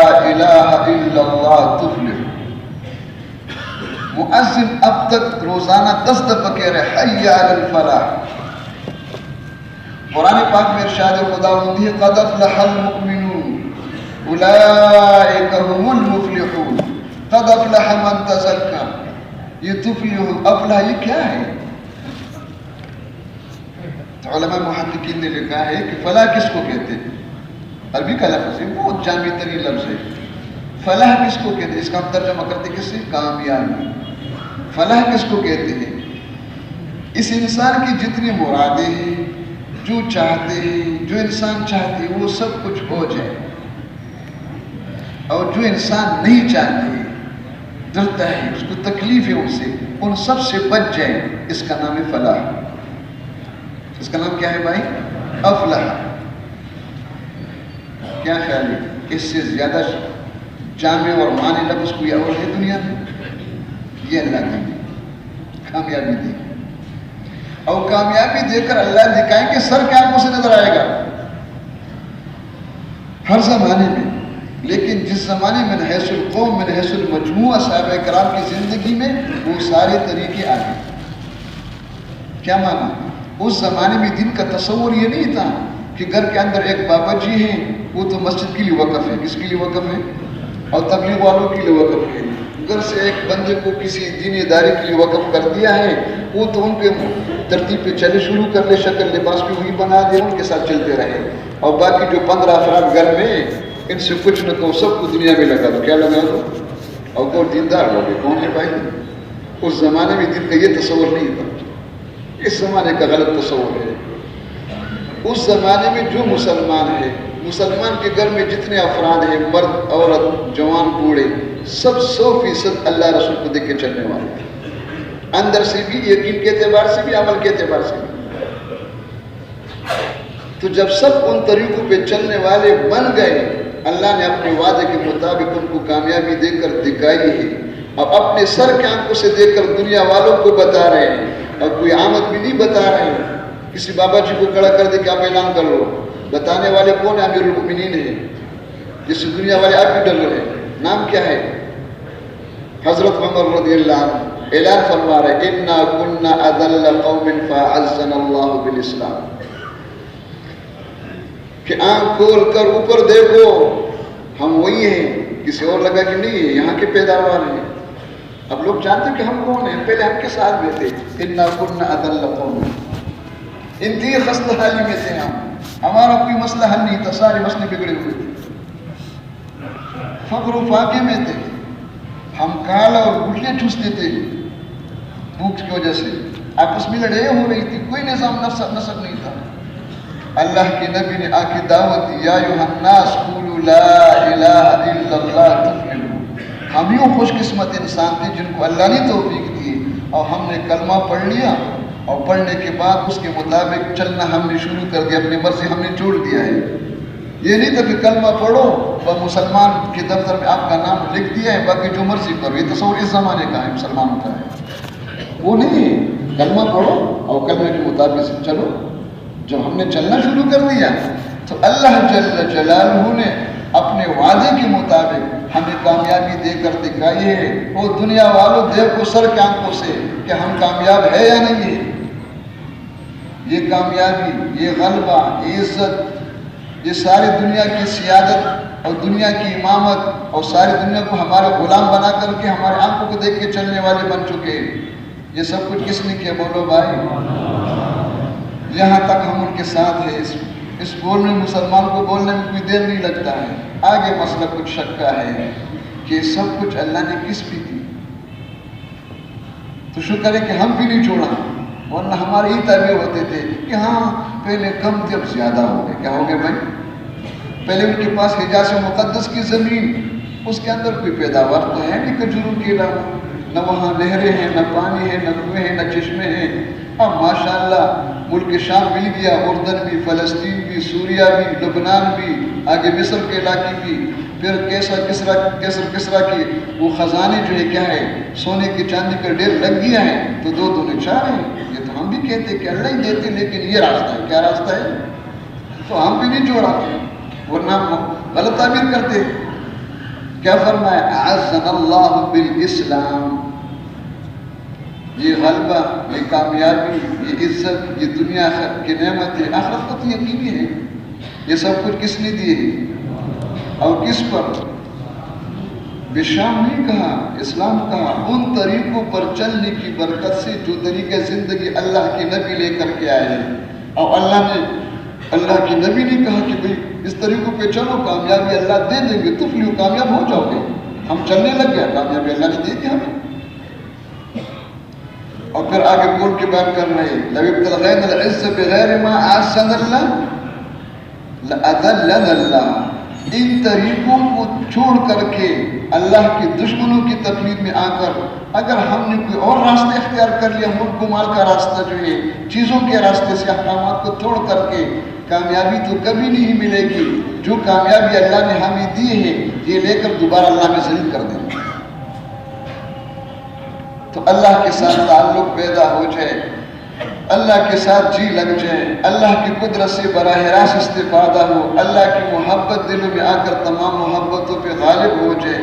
Speaker 1: الہ الا اللہ تفلحوا. مؤذن اب تک روزانہ 10 دفعہ کہہ رہے حی علی الفلاح. قرآن پاک میں ارشاد خداوند ہے قد افلح المؤمنون اولئک هم المفلحون قد افلح من تزکا. یہ تفلح، افلح یہ کیا ہے؟ علماء محققین نے لکھا ہے کہ فلاح کس کو کہتے ہیں؟ عربی کا لفظ ہے، بہت جامع ترین لفظ ہے. فلاح کس کو کہتے ہیں؟ اس کا ہم ترجمہ کرتے کس سے؟ کامیابی. فلاح کس کو کہتے ہیں؟ اس انسان کی جتنی مرادیں ہیں، جو چاہتے ہیں، جو انسان چاہتے ہیں، وہ سب کچھ ہو جائے. اور جو انسان نہیں چاہتے، ڈرتا ہے، اس کو تکلیف ہے ان سے، ان سب سے بچ جائے. اس کا نام ہے فلاح. اس کا نام کیا ہے بھائی؟ افلح. کیا خیال ہے؟ اس سے زیادہ جامع اور معنی لفظ کوئی اور ہے دنیا میں؟ یہ اللہ دیں گے، کامیابی دیں گے. اور کامیابی دے کر اللہ دکھائیں کہ سر کیا آنکھوں سے نظر آئے گا ہر زمانے میں. لیکن جس زمانے میں حیث القوم میں حیث المجموعہ صحابہ کرام کی زندگی میں وہ سارے طریقے آ گئے. کیا مانا؟ اس زمانے میں دن کا تصور یہ نہیں تھا کہ گھر کے اندر ایک بابا جی ہیں، وہ تو مسجد کے لیے وقف ہے. کس کے لیے وقف ہے؟ اور تبلیغ والوں کے لیے وقف ہے. گھر سے ایک بندے کو کسی دینی ادارے کے لیے وقف کر دیا ہے، وہ تو ان کے ترتیب پہ چلے شروع کر لے، شکل لباس بھی وہی بنا دے، ان کے ساتھ چلتے رہے. اور باقی جو 15 افراد گھر میں، ان سے کچھ نہ کہو، سب کو دنیا میں لگا دو. کیا لگا دو؟ اور کوئی دیندار ہو گئے. کون ہے بھائی؟ اس زمانے میں دن کا یہ تصور نہیں تھا. اس زمانے کا غلط تصور ہے. اس زمانے میں جو مسلمان ہے، مسلمان کے گھر میں جتنے افراد ہیں، مرد عورت جوان بوڑھے، سب 100% اللہ رسول کو دیکھ کے چلنے والے ہیں. اندر سے بھی، یقین کے اعتبار سے بھی، عمل کے اعتبار سے بھی. تو جب سب ان طریقوں پہ چلنے والے بن گئے، اللہ نے اپنے وعدے کے مطابق ان کو کامیابی دے کر دکھائی ہے. اب اپنے سر کے آنکھوں سے دیکھ کر دنیا والوں کو بتا رہے ہیں، اور کوئی آمد بھی نہیں بتا رہے ہیں۔ کسی بابا جی کو کھڑا کر دے کہ آپ اعلان کر لو، بتانے والے کون ہیں؟ امیر المؤمنین ہے، جس سے دنیا والے آپ بھی ڈر رہے ہیں۔ نام کیا ہے؟ حضرت عمر رضی اللہ عنہ اعلان فرما رہے انا كنا اذل قوم فاعزنا اللہ بالاسلام، کہ آنکھ کھول کر اوپر دیکھو، ہم وہی ہیں، کسی اور لگا کہ نہیں ہے، یہاں کے پیداوار ہیں۔ اب لوگ جانتے کہ ہم کون ہیں، پہلے ہم کے ساتھ میں تھے۔ انا كنا اذل قوم، انتہائی خستہ حالی میں تھے ہم، ہمارا کوئی مسئلہ حل نہیں تھا، سارے مسئلے بگڑے ہوئے تھے، فقر و فاقے میں تھے، ہم کالا اور گٹلیاں چوستے تھے بھوک کی وجہ سے، آپس میں لڑائی ہو رہی تھی، کوئی نظام نسب نہیں تھا۔ اللہ کے نبی نے آ کے دعوت دی، یا ایھا الناس قولوا لا الہ الا اللہ تفلحوا۔ ہم یوں خوش قسمت انسان تھے جن کو اللہ نے توفیق دی، اور ہم نے کلمہ پڑھ لیا، اور پڑھنے کے بعد اس کے مطابق چلنا ہم نے شروع کر دیا، اپنی مرضی ہم نے چھوڑ دیا ہے۔ یہ نہیں تھا کہ کلمہ پڑھو اور مسلمان کے دفتر میں آپ کا نام لکھ دیا ہے، باقی جو مرضی کرو۔ یہ تصور اس زمانے کا ہے، مسلمانوں کا ہے، وہ نہیں ہے۔ کلمہ پڑھو اور کلمے کے مطابق سے چلو۔ جب ہم نے چلنا شروع کر دیا تو اللہ جل جلالہ نے اپنے وعدے کے مطابق ہمیں کامیابی دے کر دکھائی ہے۔ وہ دنیا والوں دیکھو سر کے آنکھوں سے کہ ہم کامیاب ہے یا نہیں ہے۔ یہ کامیابی، یہ غلبہ، یہ عزت، یہ ساری دنیا کی سیادت اور دنیا کی امامت اور ساری دنیا کو ہمارے غلام بنا کر کے ہمارے آنکھوں کو دیکھ کے چلنے والے بن چکے۔ یہ سب کچھ کس نے کیا؟ بولو بھائی۔ یہاں تک ہم ان کے ساتھ ہیں، اس بولنے مسلمان کو بولنے میں کوئی دیر نہیں لگتا ہے۔ آگے مسئلہ کچھ شک کا ہے کہ سب کچھ اللہ نے کس بھی دی، تو شکر ہے کہ ہم بھی نہیں چھوڑا، ورنہ ہمارے ہی تعبیر ہوتے تھے کہ ہاں پہلے کم تھے اب زیادہ ہو گئے۔ کیا ہو گئے بھائی؟ پہلے ان کے پاس حجاز مقدس کی زمین، اس کے اندر کوئی پیداوار تو ہے نہیں کھجوروں کے علاوہ، نہ وہاں نہریں ہیں، نہ پانی ہے، نہ کنویں ہیں، نہ چشمے ہیں۔ اب ماشاءاللہ ملک شام مل گیا، اردن بھی، فلسطین بھی، سوریہ بھی، لبنان بھی، آگے مصر کے علاقے بھی، پھر کسرا کی وہ خزانے جو ہے کیا ہے، سونے کے چاندی کا ڈھیر لگ گیا ہے، تو دو دونے چار ہیں۔ یہ تو ہم بھی کہتے ہیں کہ اللہ ہی دیتے، لیکن یہ راستہ ہے، کیا راستہ ہے؟ تو ہم بھی نہیں جوڑا، ورنہ غلط تعبیر کرتے۔ کیا فرمایا؟ اعزنا اللہ بالاسلام۔ یہ غلبہ، یہ کامیابی، یہ عزت، یہ دنیا کی نعمت ہے، آخرت کو تو یقینی ہے۔ یہ سب کچھ کس نے دیے اور کس پر؟ بشام نہیں کہا، اسلام کہا، ان طریقوں پر چلنے کی برکت سے جو طریقہ زندگی اللہ کے نبی لے کر کے آئے ہیں۔ اور اللہ کے نبی نے کہا کہ بھئی اس طریقوں پہ چلو، کامیابی اللہ دے دیں گے، تفلحوا، کامیاب ہو جاؤ گے۔ ہم چلنے لگ گئے، کامیابی اللہ نے دے دی ہمیں۔ اور پھر آگے بول کے بیان کر رہے ہیں لَوِ ابْتَغَيْنَا الْعِزَّ بِغَيْرِ مَا أَعَزَّنَا اللَّهُ لَأَذَلَّنَا اللَّهُ۔ ان طریقوں کو چھوڑ کر کے اللہ کے دشمنوں کی تقلید میں آ کر اگر ہم نے کوئی اور راستہ اختیار کر لیا، ملک و مال کا راستہ جو ہے، چیزوں کے راستے سے احکامات کو چھوڑ کر کے، کامیابی تو کبھی نہیں ملے گی۔ جو کامیابی اللہ نے ہمیں دی ہے، یہ لے کر دوبارہ اللہ میں ذلیل کر دیں گے۔ تو اللہ کے ساتھ تعلق پیدا ہو جائے، اللہ کے ساتھ جی لگ جائے، اللہ کی قدرت سے براہ راست استفادہ ہو، اللہ کی محبت دلوں میں آ کر تمام محبتوں پہ غالب ہو جائے،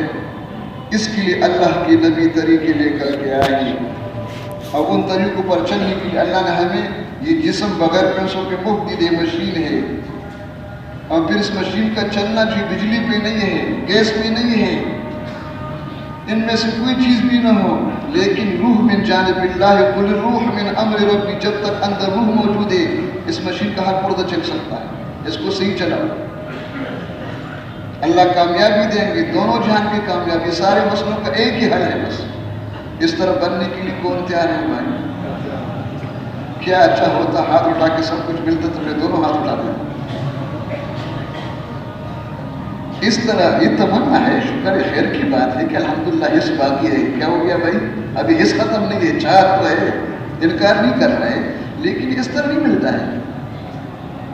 Speaker 1: اس کے لیے اللہ کے نبی طریقے لے کر کے آئے ہیں۔ اور ان طریقوں پر چلنے کے لیے اللہ نے ہمیں یہ جسم بغیر پیسوں کے مفت دی، مشین ہے، اور پھر اس مشین کا چلنا جو بجلی پہ نہیں ہے، گیس پہ نہیں ہے، ان میں سے کوئی چیز بھی نہ ہو، لیکن روح من جانب اللہ، قل الروح من امر ربی، جب تک اندر روح موجود ہے اس مشین کا ہر پردہ چل سکتا ہے، اس کو صحیح چلاؤ۔ اللہ کامیابی دیں گے، دونوں جہان کی کامیابی، سارے مسئلوں کا ایک ہی حل ہے بس۔ اس طرح بننے کے لیے کون تیار ہے بھائی؟ کیا اچھا ہوتا ہاتھ اٹھا کے سب کچھ ملتا تو میں دونوں ہاتھ اٹھا دیں۔ اس طرح یہ تمنا ہے، شکر خیر کی بات ہے کہ الحمدللہ حص باقی ہے۔ کیا ہو گیا بھائی؟ ابھی حص ختم نہیں ہے، چاہت تو ہے، انکار نہیں کر رہے، لیکن اس طرح نہیں ملتا ہے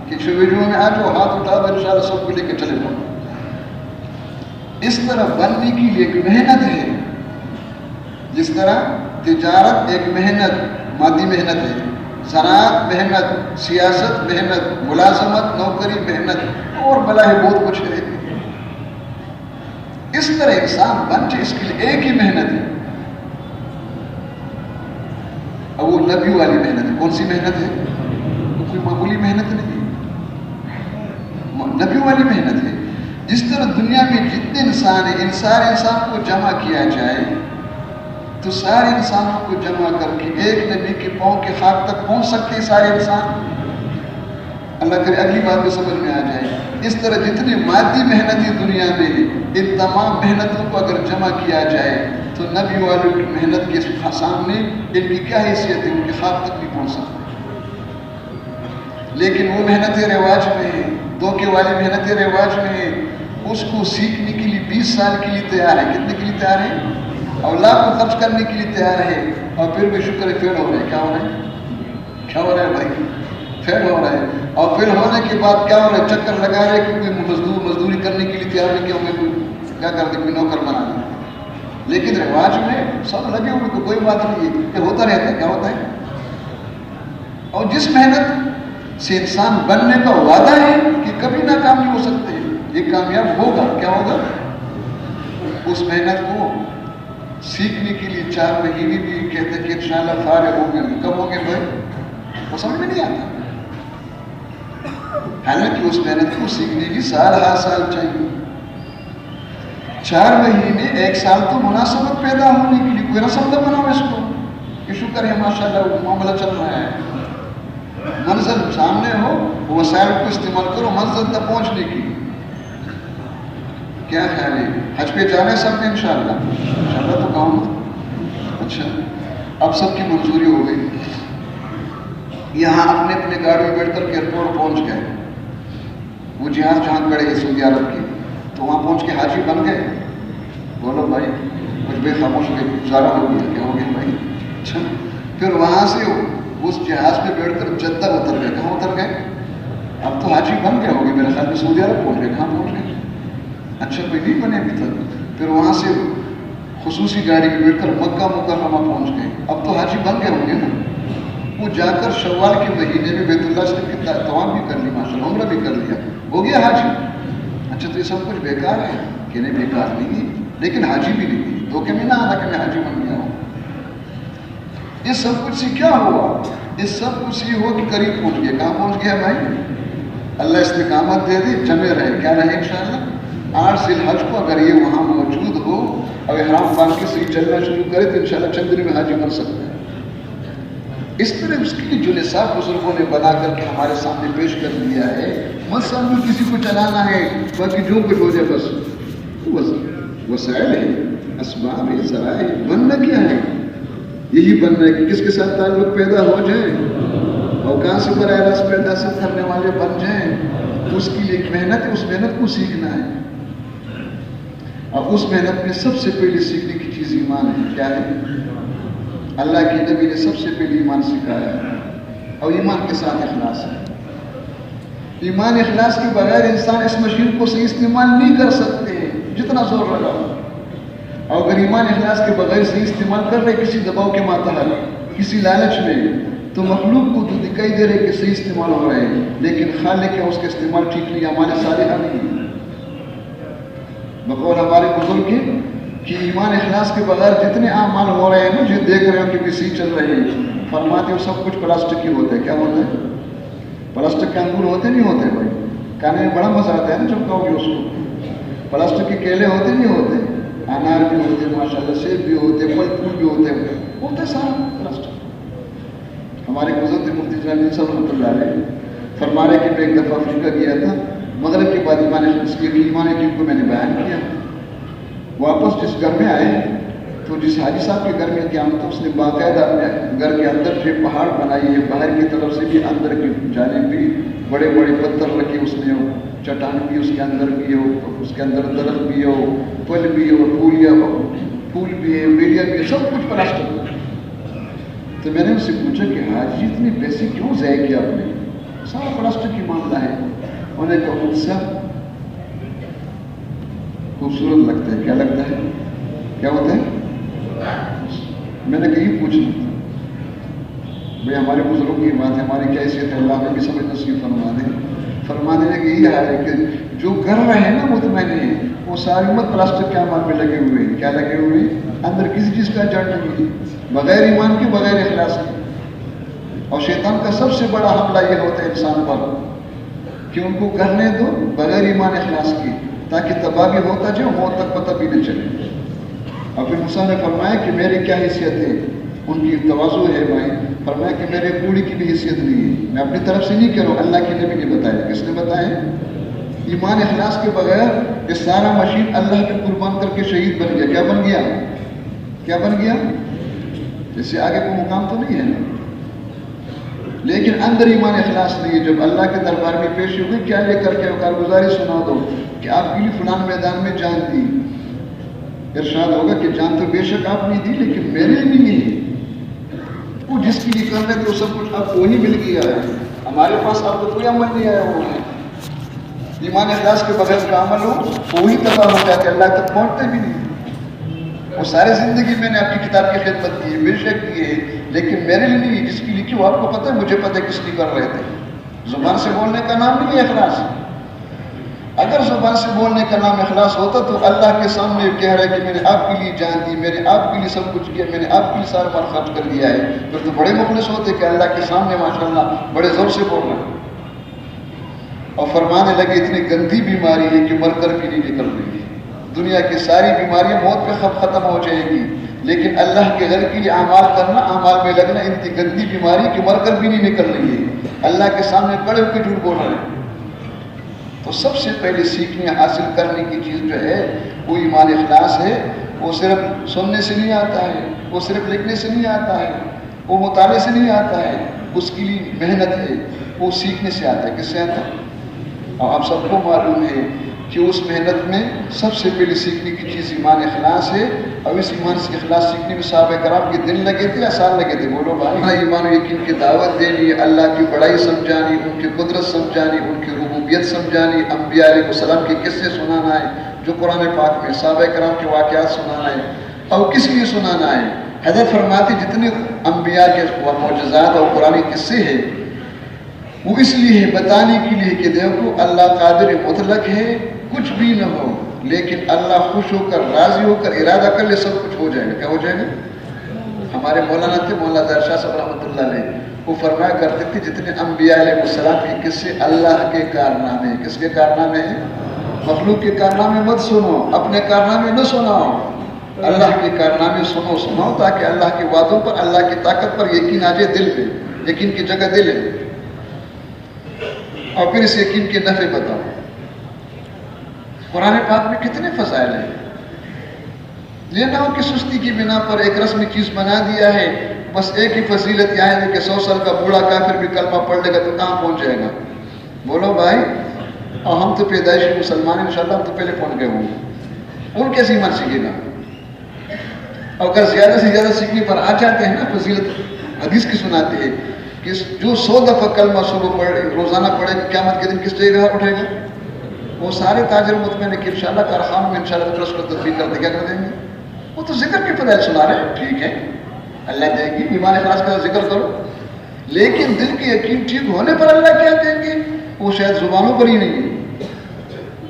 Speaker 1: کہ شویجوں میں آج وہ ہاتھ اٹھا دو انشاءاللہ سب کو لے کے چلے جاؤ۔ اس طرح بننے کے لیے ایک محنت ہے، جس طرح تجارت ایک محنت، مادی محنت ہے، زراعت محنت، سیاست محنت، ملازمت نوکری محنت، اور بلا ہے بہت کچھ ہے. اس طرح انسان بن جائے اس کے لیے ایک ہی محنت ہے، اور وہ نبی والی محنت ہے. کون سی محنت ہے؟ کوئی معمولی محنت نہیں ہے، نبی والی محنت ہے. جس طرح دنیا میں جتنے انسان ہیں، ان سارے انسان کو جمع کیا جائے تو سارے انسانوں کو جمع کر کے ایک نبی کے پاؤں کے خاک تک پہنچ سکتے ہیں سارے انسان. اللہ کرے اگلی بات میں سمجھ میں آ جائے. اس طرح جتنی مادی محنتیں دنیا میں ہیں، ان تمام محنتوں کو اگر جمع کیا جائے تو نبی والوں کی محنت کے سامنے ان کی کیا حیثیت ہے، ان کے خاک تک بھی پہنچ سکتے. لیکن وہ محنتیں رواج میں ہیں، دھوکے والی محنتیں رواج میں ہیں. اس کو سیکھنے کے لیے 20 سال کے لیے تیار ہے. کتنے کے لیے تیار ہے؟ اولاد کو خرچ کرنے کے لیے تیار ہے، اور پھر بھی شکر ہے فیل ہو رہا ہے. کیا ہو رہا ہے؟ کیا ہو رہا ہے بھائی؟ فیل ہو رہا ہے. اور فیل ہونے کے بعد کیا ہو رہا ہے؟ چکر لگا رہے کہ کوئی مزدوری کرنے کے لیے تیار نہیں، کہ ہمیں کوئی کیا کر دے، کوئی نوکر بنا دے. لیکن رواج میں سب لگے ہوئے تو کوئی بات نہیں ہے، کہ ہوتا رہتا ہے. کیا ہوتا ہے؟ اور جس محنت سے انسان بننے کا وعدہ ہے کہ کبھی ناکام نہیں ہو سکتے، یہ کامیاب ہوگا. کیا ہوگا؟ اس محنت کو سیکھنے کے لیے 4 مہینے بھی کہتے ہیں کہ انشاءاللہ فارغ ہو گئے. کب ہو گئے بھائی؟ وہ سمجھ میں نہیں آتا. حالانکہ اس محنت کو سیکھنے کی سال ہر سال چاہیے. 4 مہینے 1 سال تو مناسبت پیدا ہونے کے لیے کوئی رسم نہ بناؤ اس کو کہ شکر ہے ماشاءاللہ وہ معاملہ چل رہا ہے. منزل سامنے ہو، وسائل کو استعمال کرو منزل تک پہنچنے کی. کیا خیال ہے؟ حج پہ جانا ہے سب نے انشاءاللہ؟ انشاءاللہ تو کہوں. اچھا، اب سب کی منظوری ہو گئی، یہاں اپنے اپنے گاڑی میں بیٹھ کر کے ایئرپورٹ پہنچ گئے. وہ جہاز جہاں کھڑے ہیں سعودی عرب کی، تو وہاں پہنچ کے حاجی بن گئے. بولو بھائی، کچھ بے خاموش کے گزارا ہو گیا. کیا ہو گیا بھائی؟ اچھا، پھر وہاں سے اس جہاز پہ بیٹھ کر جدہ اتر گئے. کہاں اتر گئے؟ اب تو حاجی بن گئے ہو گئے میرے خیال میں، سعودی عرب پہنچ گئے. کہاں پہنچ گئے؟ اچھا، کوئی نہیں بنے ابھی تک. پھر وہاں سے خصوصی گاڑی میں بیٹھ کر مکہ مکرمہ پہنچ گئے. اب تو حاجی بن گئے ہوں گے نا. وہ جا کر شوال کے مہینے میں بیت اللہ شریف کی طواف بھی کر لی، ماشاءاللہ عمرہ بھی کر لیا، ہو گیا حاجی. اچھا، تو یہ سب کچھ بیکار ہے؟ کہ نہیں بیکار نہیں ہے، لیکن حاجی بھی نہیں. دھوکے میں نہ آنا کہ میں حاجی بن گیا ہوں. یہ سب کچھ سے کیا ہوا؟ یہ سب کچھ یہ ہوا کہ قریب پہنچ گیا. کہاں پہنچ گیا بھائی؟ اللہ استقامت دے دی، جمے رہے. کیا رہے انشاءاللہ؟ 8 ذی الحج کو اگر یہ وہاں موجود ہو اور احرام باندھ کے صحیح چلنا شروع کرے تو انشاءاللہ چند دن میں حاجی بن سکتے ہیں. اس طرح اس کے لیے جو نصاب بزرگوں نے بنا کر کے ہمارے سامنے پیش کر دیا ہے. مت سمجھو کسی کو چلانا ہے باقی جو کچھ ہو جائے بس. وسائل ہے، اسباب ہے، ذرائع. بننا کیا ہے؟ یہی بننا ہے کہ کس کے ساتھ تعلق پیدا ہو جائے اور کہاں سے براہ راست پیدا سے کرنے والے بن جائیں. اس کے لیے ایک محنت ہے، اس محنت کو سیکھنا ہے. اب اس محنت میں سب سے پہلے سیکھنے کی چیز ایمان ہے. کیا ہے؟ اللہ کے نبی نے سب سے پہلے ایمان سکھایا، اور ایمان کے ساتھ اخلاص ہے. ایمان اخلاص کے بغیر انسان اس مشین کو صحیح استعمال نہیں کر سکتے جتنا زور لگاؤ. اور اگر ایمان اخلاص کے بغیر صحیح استعمال کر رہے کسی دباؤ کے ماتحت، کسی لالچ میں، تو مخلوق کو تو دکھائی دے رہے کہ صحیح استعمال ہو رہے ہیں، لیکن خالق ہے اس کا استعمال ٹھیک نہیں. ہمارے صالحہ نہیں بقول ہمارے بزرگ کہ ایمان اخلاص کے بغیر جتنے اعمال ہو رہے ہیں مجھے دیکھ رہے ہو کہ بھی صحیح چل رہے ہیں، فرماتے ہو سب کچھ پلاسٹک ہی ہوتا ہے. کیا ہوتا ہے؟ پلاسٹک کے انگور ہوتے نہیں ہوتے بھائی؟ کھانے میں بڑا مزہ آتا ہے نا جب کھاؤ گے اس کو. پلاسٹک کے کیلے ہوتے نہیں ہوتے؟ انار بھی ہوتے ماشاءاللہ، سیب بھی ہوتے، پھل پھول بھی ہوتے سارا پلاسٹک. ہمارے بزرگ مفتی جلال صاحب رحمۃ اللہ علیہ فرما رہے کہ میں ایک دفعہ افریقہ گیا تھا. مغرب کے بعد ایمان کو میں نے بیان کیا. واپس جس گھر میں آئے تو جس حاجی صاحب کے گھر میں کیا تو اس نے باقاعدہ اپنے گھر کے اندر سے پہاڑ بنائی ہے، باہر کی طرف سے بھی اندر کی جانب بھی بڑے بڑے پتھر رکھے اس نے، چٹان بھی اس کے اندر بھی ہو، اس کے اندر درخت بھی ہو، پھل بھی ہو، پھول بھی ہے، بیڑیاں بھی ہے، سب کچھ پلاسٹک. تو میں نے اس سے پوچھا کہ حاجی اتنے پیسے کیوں ضائع کیا آپ نے؟ سارا پلاسٹک کی معاملہ ہے. انہوں نے کہا مجھ سے خوبصورت لگتا ہے. کیا لگتا ہے؟ کیا ہوتا ہے؟ میں نے کہیں پوچھنا تھا بھئی ہمارے بزرگوں کی بات ہے، ہماری کیا حیثیت ہے، اللہ میں بھی سمجھ نصیب فرما دے. فرمانے لگے یہی حال ہے کہ جو کر رہے ہیں نا مطمئن ہیں، وہ ساری امت پلاسٹک کے اعمال میں لگے ہوئے ہیں. کیا لگے ہوئے ہیں؟ اندر کسی چیز کا جڑ نہیں ہے، بغیر ایمان کے، بغیر اخلاص کے. اور شیطان کا سب سے بڑا حملہ یہ ہوتا ہے انسان پر کہ ان کو کرنے دو بغیر ایمان اخلاص کے، تاکہ تباہ بھی ہوتا جائے، موت تک پتہ بھی نہ چلے. اور پھر موسیٰ نے فرمایا کہ میری کیا حیثیت ہے، ان کی تواضع ہے بھائی. فرمایا کہ میرے کوڑی کی بھی حیثیت نہیں ہے، میں اپنی طرف سے نہیں کروں، اللہ کے نبی نے بتایا. کس نے بتایا؟ ایمان اخلاص کے بغیر یہ سارا مشین اللہ کے قربان کر کے شہید بن گیا. کیا بن گیا؟ کیا بن گیا؟ جس سے آگے کوئی مقام تو نہیں ہے نا، لیکن اندر ایمان اخلاص نہیں ہے. جب اللہ کے دربار میں پیش ہوگی، کیا لے کر کے کارگزاری سنا دو کہ آپ کے لیے فلان میدان میں جان دی. ارشاد ہوگا کہ جان تو بے شک آپ نے دی، لیکن میرے لیے نہیں ہے. وہ جس کے لیے کر رہے تھے وہ سب کچھ آپ کو ہی مل گیا ہے، ہمارے پاس آپ کو کوئی عمل نہیں آیا. وہ ہے ایمان اخلاص کے بغیر کا عمل ہو، وہی تباہ ہو جاتے، اللہ تک پہنچتے بھی نہیں. وہ سارے زندگی میں نے آپ کی کتاب کی خدمت کی ہے، بے شک کی ہے، لیکن میرے لیے نہیں. جس کے لیے کیوں آپ کو پتہ ہے، مجھے پتہ ہے کس لیے کر رہے تھے. زبان سے بولنے کا نام نہیں ہے اخلاص. اگر زبان سے بولنے کا نام اخلاص ہوتا تو اللہ کے سامنے کہہ رہا ہے کہ میں نے آپ کے لیے جان دی، میں نے آپ کے لیے سب کچھ کیا، میں نے آپ کے لیے سارا مال خرچ کر دیا ہے، پھر تو بڑے مخلص ہوتے کہ اللہ کے سامنے ماشاءاللہ بڑے زور سے بول رہے ہیں. اور فرمانے لگے اتنی گندی بیماری ہے کہ مر کر بھی نہیں نکل رہی ہے. دنیا کی ساری بیماریاں موت پہ ختم ہو جائیں گی، لیکن اللہ کے گھر کے لیے اعمال کرنا، اعمال میں لگنا اتنی گندی بیماری کہ مر کر بھی نہیں نکل رہی ہے. اللہ کے سامنے کڑے ہو کے جھوٹ بول رہے ہیں. تو سب سے پہلے سیکھنے حاصل کرنے کی چیز جو ہے وہ ایمان اخلاص ہے. وہ صرف سننے سے نہیں آتا ہے، وہ صرف لکھنے سے نہیں آتا ہے، وہ مطالعے سے نہیں آتا ہے. اس کے لیے محنت ہے، وہ سیکھنے سے آتا ہے. کس سے آتا ہے؟ اور آپ سب کو معلوم ہے کہ اس محنت میں سب سے پہلے سیکھنے کی چیز ایمان اخلاص ہے. اور اس ایمان سے اخلاص سیکھنے میں صحابہ کرام کے دن لگے تھے یا سال لگے تھے؟ بولو بھائی. ایمان و یقین کی دعوت دینی، اللہ کی بڑائی سمجھانی، ان کی قدرت سمجھانی، ان کی ربوبیت سمجھانی، انبیاء علیہ السلام کے قصے سنانا ہے جو قرآن پاک میں، صحابہ کرام کے واقعات سنانا ہے. اور کس لیے سنانا ہے؟ حضرت فرماتے جتنے انبیاء کے معجزات اور قرآن قصے ہیں وہ اس لیے ہے، بتانے کے لیے کہ دیکھو اللہ قادر مطلق ہے، کچھ بھی نہ ہو، لیکن اللہ خوش ہو کر، راضی ہو کر، ارادہ کر لے سب کچھ ہو جائے گا. کیا ہو جائے گا؟ ہمارے مولانا تھے مولانا ظاہر شاہ صاحب رحمۃ اللہ علیہ، وہ فرمایا کرتے تھے جتنے انبیاء علیہ السلام کے قصے اللہ کے کارنامے ہیں. کس کے کارنامے ہیں؟ مخلوق کے کارنامے مت سنو، اپنے کارنامے نہ سناؤ، اللہ کے کارنامے سناؤ تاکہ اللہ کے وعدوں پر، اللہ کی طاقت پر یقین آ جائے دل پہ. یقین کی جگہ دل ہے. اور پھر اس یقین کے نفع بتاؤ. قرآن پاک میں کتنے فضائل ہیں. یہ نہ ہو کہ سستی کی بنا پر ایک رسمی چیز بنا دیا ہے. بس ایک ہی فضیلت یہ ہے کہ 100 سال کا بوڑھا کافر بھی کلمہ پڑھ لے گا تو کہاں پہنچ جائے گا؟ بولو بھائی. اور ہم تو پیدائشی مسلمان ہیں، انشاءاللہ ہم تو پہلے پہنچ گئے ہوں گے. ان کیسے ایمان سیکھے گا؟ اور اگر زیادہ سے زیادہ سیکھنے پر آ جاتے ہیں نا، فضیلت حدیث کی سناتے ہیں کہ جو 100 دفعہ کلمہ صبح پڑھے، روزانہ پڑھے، قیامت کے دن کس جگہ اٹھے گا؟ وہ سارے تاجر مطمئن کہ انشاءاللہ کارخانوں میں انشاءاللہ اس کو تدبیر کر دیں. کیا کر دیں گے؟ وہ تو ذکر کی فضائل سنا رہے ہیں. ٹھیک ہے، اللہ دیں گے، ایمان اخلاص کا ذکر کرو، لیکن دل کی یقین ٹھیک ہونے پر اللہ کیا دیں گے؟ وہ شاید زبانوں پر ہی نہیں ہے.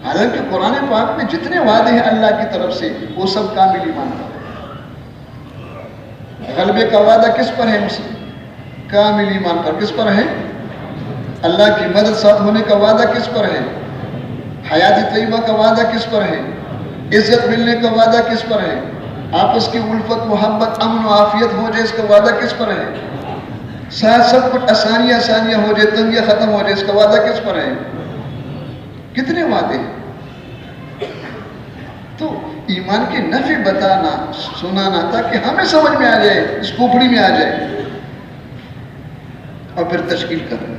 Speaker 1: حالانکہ قرآن پاک میں جتنے وعدے ہیں اللہ کی طرف سے وہ سب کامل ایمان پر. غلبے کا وعدہ کس پر ہے؟ کامل ایمان پر. کس پر ہے؟ اللہ کی مدد ساتھ ہونے کا وعدہ کس پر ہے؟ حیات طیبہ کا وعدہ کس پر ہے؟ عزت ملنے کا وعدہ کس پر ہے؟ آپس کی الفت، محبت، امن و عافیت ہو جائے اس کا وعدہ کس پر ہے؟ ساتھ سب کچھ آسانیاں ہو جائے، تنگیاں ختم ہو جائے اس کا وعدہ کس پر ہے؟ کتنے وعدے ہیں. تو ایمان کے نفع بتانا، سنانا تاکہ ہمیں سمجھ میں آ جائے، اس کھوپڑی میں آ جائے، اور پھر تشکیل کرنا.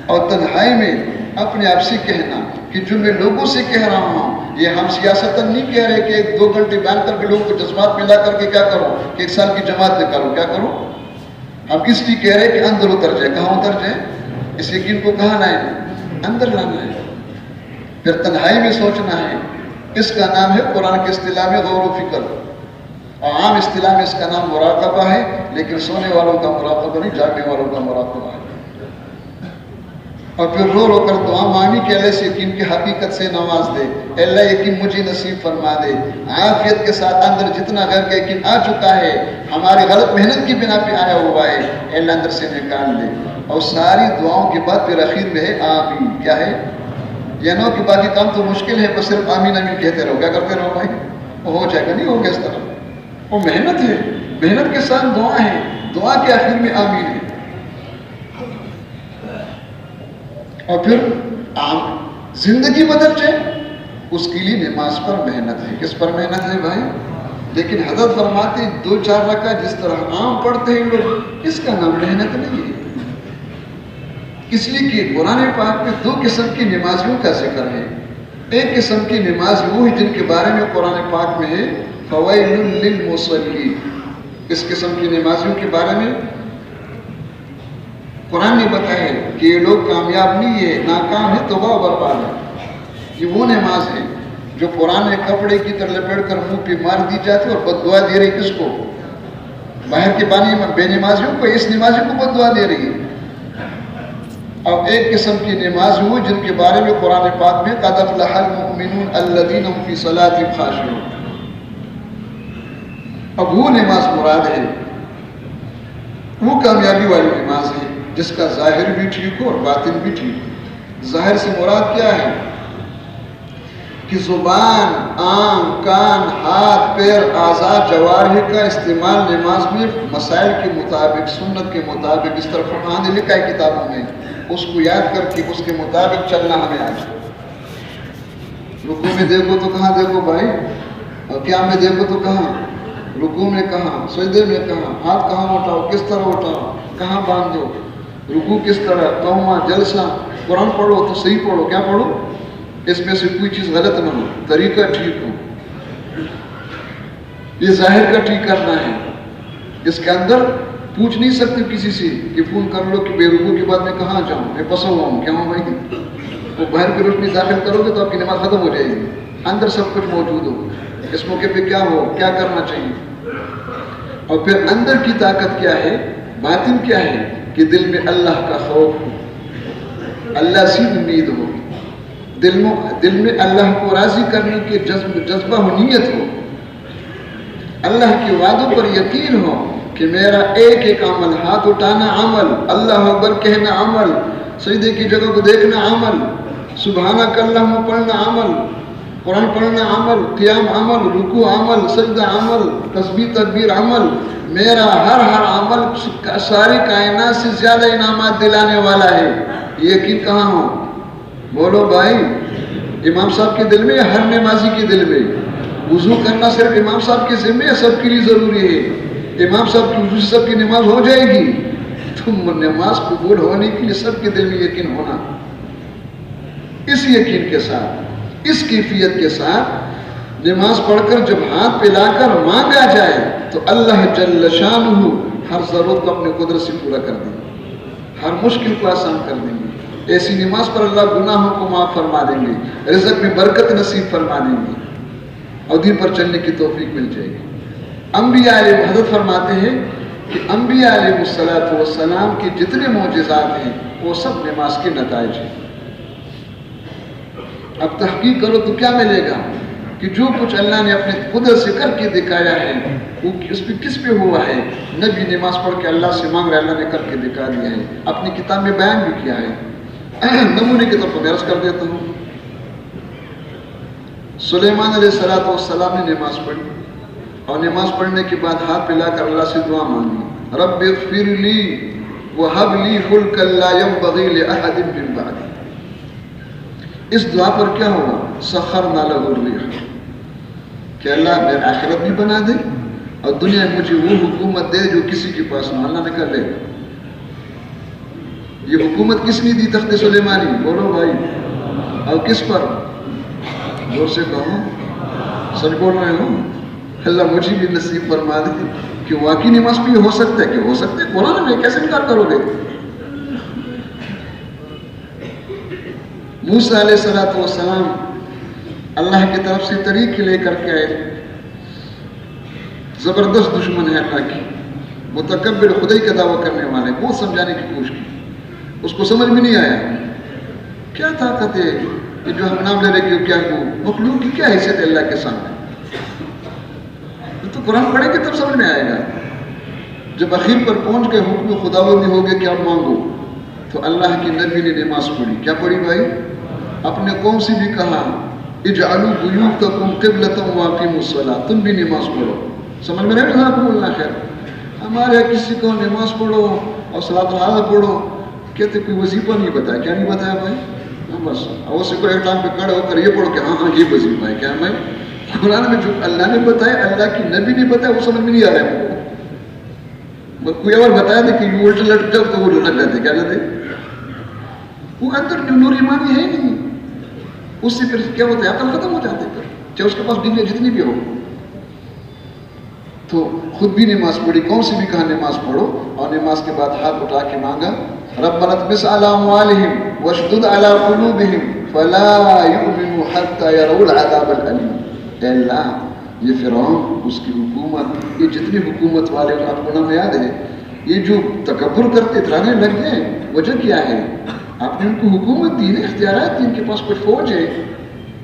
Speaker 1: اور تنہائی میں اپنے آپ سے کہنا کہ جو میں لوگوں سے کہہ رہا ہوں یہ ہم سیاستاً نہیں کہہ رہے کہ 1-2 گھنٹے بیان کر کے لوگوں کو جذبات ملا کر کے کیا کرو کہ 1 سال کی جماعت نکالو. کیا کرو؟ ہم کس لیے کہہ رہے کہ اندر اتر جائے. کہاں اتر جائے؟ اس یقین کو کہاں لائیں؟ اندر لانا ہے. پھر تنہائی میں سوچنا ہے. اس کا نام ہے قرآن کے اصطلاح میں غور و فکر. اور عام اصطلاح میں اس کا نام مراقبہ ہے، لیکن سونے والوں کا مراقبہ نہیں، جاگنے والوں کا مراقبہ ہے۔ اور پھر رو رو کر دعا مانگی کہ اللہ اس یقین کی حقیقت سے نواز دے، اللہ یقین مجھے نصیب فرما دے، عافیت کے ساتھ اندر جتنا غیر کا یقین آ چکا ہے، ہماری غلط محنت کی بنا پہ آیا ہوا ہے، اللہ اندر سے نکال دے۔ اور ساری دعاؤں کے بعد پھر اخیر میں ہے آمین۔ کیا ہے؟ یہ نو کہ باقی کام تو مشکل ہے، بس صرف آمین آمین کہتے رہو۔ کیا کرتے رہو بھائی؟ وہ ہو جائے گا، نہیں ہوگا اس طرح۔ وہ محنت ہے، محنت کے ساتھ دعا ہے، دعا کے آخر میں آمین ہے۔ اور پھر زندگی بدل جائے، اس کے لیے نماز پر محنت ہے۔ کس پر محنت ہے بھائی؟ لیکن حضرت فرماتے ہیں 2-4 رکعت جس طرح عام پڑھتے ہیں لوگ، اس کا نام محنت نہیں ہے۔ اس لیے کہ قرآن پاک میں 2 قسم کی نمازیوں کا ذکر ہے۔ ایک قسم کی نماز وہ ہے جن کے بارے میں قرآن پاک میں ہے فویل للمصلین۔ اس قسم کی نمازیوں کے بارے میں قرآن نے بتایا کہ یہ لوگ کامیاب نہیں ہے، ناکام ہے، تباہ و برباد ہے۔ یہ وہ نماز ہے جو قرآن نے کپڑے کی طرح لپیٹ کر منہ پہ مار دی جاتی اور بد دعا دے رہی کس کو؟ باہر کے بانی بے نمازیوں کو، اس نمازیوں کو بد دعا دے رہی ہے۔ اب ایک قسم کی نماز وہ جن کے بارے میں قرآن پاک میں قد افلح المؤمنون الذین هم فی صلاتهم خاشعون۔ اب وہ نماز مراد ہے، وہ کامیابی والی نماز ہے جس کا ظاہر بھی ٹھیک ہو اور باطن بھی ٹھیک ہو۔ ظاہر سے مراد کیا ہے؟ کہ زبان، آنکھ، کان، ہاتھ، پیر، اعضاء، جوارح کا استعمال نماز میں مسائل کے مطابق، سنت کے مطابق، اس طرح قرآن نے لکھا ہے کتابوں میں، اس کو یاد کر کے اس کے مطابق چلنا ہمیں آج۔ رکوع میں دیکھو تو کہاں دیکھو بھائی، اور قیام میں دیکھو تو کہاں، رکوع میں کہاں، سجدے میں کہاں، ہاتھ کہاں اٹھاؤ، کس طرح اٹھاؤ، کہاں باندھو، رکوع کس طرح، قومہ، جلسہ۔ قرآن پڑھو تو صحیح پڑھو، کیا پڑھو؟ اس میں سے کوئی چیز غلط نہ ہو، طریقہ ٹھیک ہو۔ یہ ظاہر کا ٹھیک کرنا ہے، اس کے اندر پوچھ نہیں سکتے کسی سے کہ فون کر لو کہ بے رکوع کے بعد میں کہاں جاؤں، میں پھنسا ہوا ہوں، کیا ہوں بھائی؟ وہ باہر کی روشنی داخل کرو گے تو آپ کی نماز ختم ہو جائے گی، اندر سب کچھ موجود ہو، اس موقع پہ کیا ہو، کیا کرنا چاہیے۔ اور پھر اندر کی طاقت کیا ہے، باطن کیا ہے؟ کہ دل میں اللہ کا خوف ہو، اللہ سے امید ہو، دل میں اللہ کو راضی کرنے کے جذبہ و نیت ہو، اللہ کے وعدوں پر یقین ہو کہ میرا ایک ایک عمل، ہاتھ اٹھانا عمل، اللہ اکبر کہنا عمل، سجدے کی جگہ کو دیکھنا عمل، سبحانک اللہم پڑھنا عمل، قرآن پڑھنا عمل، قیام عمل، رکوع عمل، سجدہ عمل، تسبیح تکبیر عمل۔ میرا ہر عمل ساری کائنات سے زیادہ انعامات دلانے والا ہے، یہ یقین کہاں ہو؟ بولو بھائی، امام صاحب کے دل میں یا ہر نمازی کے دل میں؟ وضو کرنا صرف امام صاحب کے ذمہ یا سب کے لیے ضروری ہے؟ امام صاحب کی وضو سے سب کی نماز ہو جائے گی؟ تو نماز قبول ہونے کے لیے سب کے دل میں یقین ہونا۔ اس یقین کے ساتھ، اس کیفیت کے ساتھ نماز پڑھ کر جب ہاتھ پہ لا کر مانگا جائے تو اللہ جل شانہ ہر ضرورت کو اپنے قدرت سے پورا کر دیں گے، ہر مشکل کو آسان کر دیں گے۔ ایسی نماز پر اللہ گناہوں کو معاف فرما دیں گے، رزق میں برکت نصیب فرما دیں گے اور دین پر چلنے کی توفیق مل جائے گی۔ انبیاء علیہ حضرت فرماتے ہیں کہ انبیاء علیہ السلام کے جتنے معجزات ہیں وہ سب نماز کے نتائج ہیں۔ اب تحقیق کرو تو کیا ملے گا کہ جو کچھ اللہ نے اپنے قدرت سے کر کے دکھایا ہے وہ اس پہ کس پہ ہوا ہے؟ نبی نماز پڑھ کے اللہ سے مانگ رہا ہے، اللہ نے کر کے دکھا دیا ہے، اپنی کتاب میں بیان بھی کیا ہے۔ نمونے کی طرف میں عرض کر دیتا ہوں، سلیمان علیہ السلام نے نماز پڑھی اور نماز پڑھنے کے بعد ہاتھ پہ لا کر اللہ سے دعا مانگی، رب اغفر لی وہب لی ملکا لا ينبغی لأحد من بعدی۔ اس دعا پر کیا ہوا؟ سخرنا لہ الریح، کہ اللہ میرے آخرت بھی بنا دے اور دنیا میں مجھے وہ حکومت دے جو کسی کے پاس نہ، اللہ نے کر لے گا۔ یہ حکومت کس نے دی؟ تخت سلیمانی، بولو بھائی، اور کس پر؟ زور سے کہو، سچ بول رہے ہو؟ اللہ مجھے بھی نصیب فرما دے کہ واقعی نماز بھی ہو سکتا ہے، کہ ہو سکتا ہے، قرآن میں کیسے انکار کرو گے؟ موسیٰ علیہ السلام اللہ کی طرف سے طریق لے کر کے آئے، زبردست دشمن ہے اللہ کی، متکبر خدائی کا دعویٰ کرنے والے، بہت سمجھانے کی کوشش کی، اس کو سمجھ میں نہیں آیا کیا طاقت ہے کہ جو ہم نام لے رہے کہ کیا کو مخلوق کی کیا حیثیت ہے اللہ کے سامنے. تو قرآن پڑھیں گے تب سمجھ میں آئے گا. جب اخیر پر پہنچ گئے حکم خداوندی ہو گئے کہ اب مانگو، تو اللہ کی نبی نے نماز پڑھی. کیا پڑھی بھائی؟ اپنے قوم سے بھی کہا اجعلوا بیوتکم قبلۃ واقیموا الصلاۃ، تم بھی نماز پڑھو. سمجھ میں رہے جزاکم اللہ خیر. ہمارے کسی کو نماز پڑھو اور صلاۃ الحاضہ پڑھو، کہتے کوئی وظیفہ نہیں بتایا. کیا نہیں بتایا بھائی؟ بس اور سے کوئی ٹائم پہ کھڑے ہو کر یہ پڑھو کہ ہاں ہاں یہ وظیفہ ہے. کیا میں قرآن میں جو اللہ نے بتایا، اللہ کی نبی نے بتایا، وہ سمجھ میں نہیں آ رہا ہے. کوئی اور بتایا تھا کہ یہ الٹ لٹ جب تو وہ لٹ جاتے. کیا کہتے وہ اندر نور ایمانی ہے نہیں، اس سے پھر کیا ہوتا ہے عقل ختم ہو جاتے پھر، چاہے اس کے پاس ڈگری جتنی بھی ہو. تو خود بھی نماز پڑھی، قوم سے بھی کہا نماز پڑھو، اور نماز کے بعد ہاتھ اٹھا کے مانگا ربنا اطمس علی اموالہم واشدد علی قلوبہم فلا یؤمنوا حتی یروا العذاب الالیم. اے اللہ یہ فرعون، اس کی حکومت، یہ جتنی حکومت والے آپ کو نام یاد ہے، یہ جو تکبر کرتے اترانے لگ گئے، وجہ کیا ہے؟ آپ نے ان کو حکومت دی، اختیارات دی، ان کے پاس کوئی فوج ہے،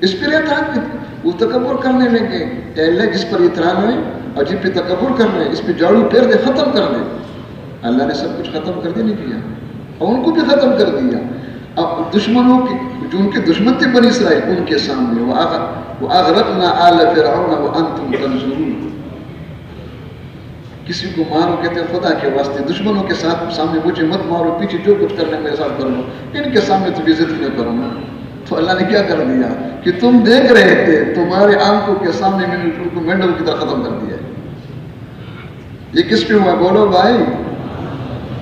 Speaker 1: اس پر اعتراض وہ تکبر کرنے لگے. اے اللہ جس پر اعتراض ہوئے اور جن پہ تکبر کر رہے ہیں، اس پہ جاڑو پھیر دے، ختم کر دے. اللہ نے سب کچھ ختم کر دے نہیں کیا، اور ان کو بھی ختم کر دیا. اب دشمنوں کی جو ان کے دشمن تھے بنی اسرائیل، ان کے سامنے وَأَغْرَقْنَا آلَ فِرْعَوْنَ وَأَنْتُمْ تَنْظُرُونَ. کسی کو مارو کہتے ہیں خدا کے واسطے، دشمنوں کے ساتھ سامنے مجھے مت مارو، پیچھے جو کچھ کرنے میرے ساتھ کر لو، ان کے سامنے تو عزت نہ کرو. تو اللہ نے کیا کر دیا کہ تم دیکھ رہے تھے، تمہارے آنکھوں کے سامنے میں نے ان کو مینڈل کی طرح ختم کر دیا. یہ کس پہ ہوا بولو بھائی؟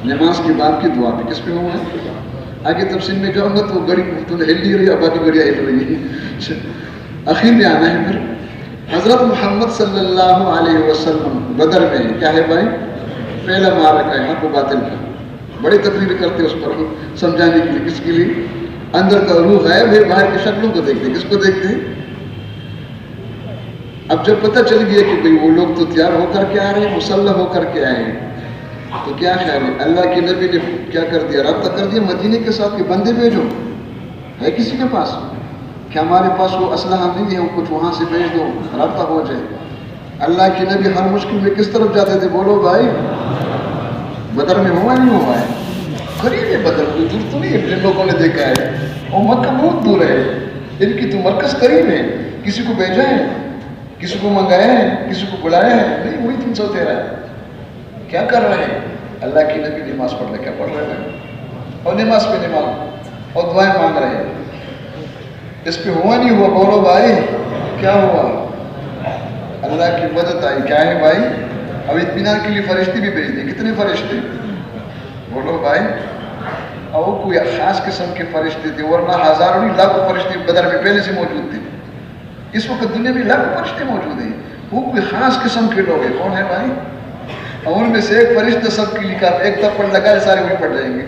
Speaker 1: نماز کے بعد کی دعا پہ. کس پہ ہوا ہے؟ آگے تفصیل میں جاؤں گا تو گڑی تم ہل نہیں رہی، باقی گڑیاں ہل رہی ہے. آخر میں آنا ہے پھر حضرت محمد صلی اللہ علیہ وسلم بدر میں کیا ہے بھائی؟ پہلا معرکہ ہے حق و باطل کا. بڑی تقریر کرتے اس پر سمجھانے کے لیے. کس کے لیے؟ اندر کا روح غائب ہے، باہر کی شکلوں کو دیکھتے. کس کو دیکھتے؟ اب جب پتہ چل گیا کہ بھئی وہ لوگ تو تیار ہو کر کے آ رہے ہیں، مسلح ہو کر کے آئے ہیں، تو کیا خیال ہے؟ اللہ کی نبی نے کیا کر دیا؟ رابطہ کر دیا مدینے کے ساتھ کہ بندے بھیجو. ہے کسی کے پاس کہ ہمارے پاس وہ اسلحہ نہیں ہے، وہ کچھ وہاں سے بھیج دو، رابطہ ہو جائے. اللہ کی نبی ہر مشکل میں کس طرف جاتے تھے بولو بھائی؟ بدر میں ہوا نہیں ہوا ہے؟ قریب ہے بدر، کوئی دور تو نہیں ہے جن لوگوں نے دیکھا ہے. اور مکہ بہت دور ہے، ان کی تو مرکز قریب ہے. کسی کو بھیجا ہے، کسی کو منگایا ہے، کسی کو بلایا ہے؟ نہیں، وہی 313 ہے. کیا کر رہے ہیں؟ اللہ کی نبی نماز پڑھ رہے. کیا پڑھ رہے ہیں؟ اور نماز پہ نماز اور دعائیں مانگ رہے ہیں. اس پہ ہوا نہیں ہوا بولو بھائی؟ کیا ہوا؟ اللہ کی مدد آئی. کیا ہے بھائی؟ اب اطمینان کے لیے فرشتے بھی بھیج دیں. کتنے فرشتے بولو بھائی؟ اور وہ کوئی خاص قسم کے فرشتے تھے، ورنہ ہزاروں نہیں لاکھوں فرشتے بدر میں پہلے سے موجود تھے. اس وقت دنیا میں لاکھوں فرشتے موجود ہیں. وہ کوئی خاص قسم کے لوگ ہیں. کون ہے بھائی؟ اور ان میں سے ایک فرشتہ سب کے لیے کا ایک تھپڑ لگائے سارے وہی پڑ جائیں گے.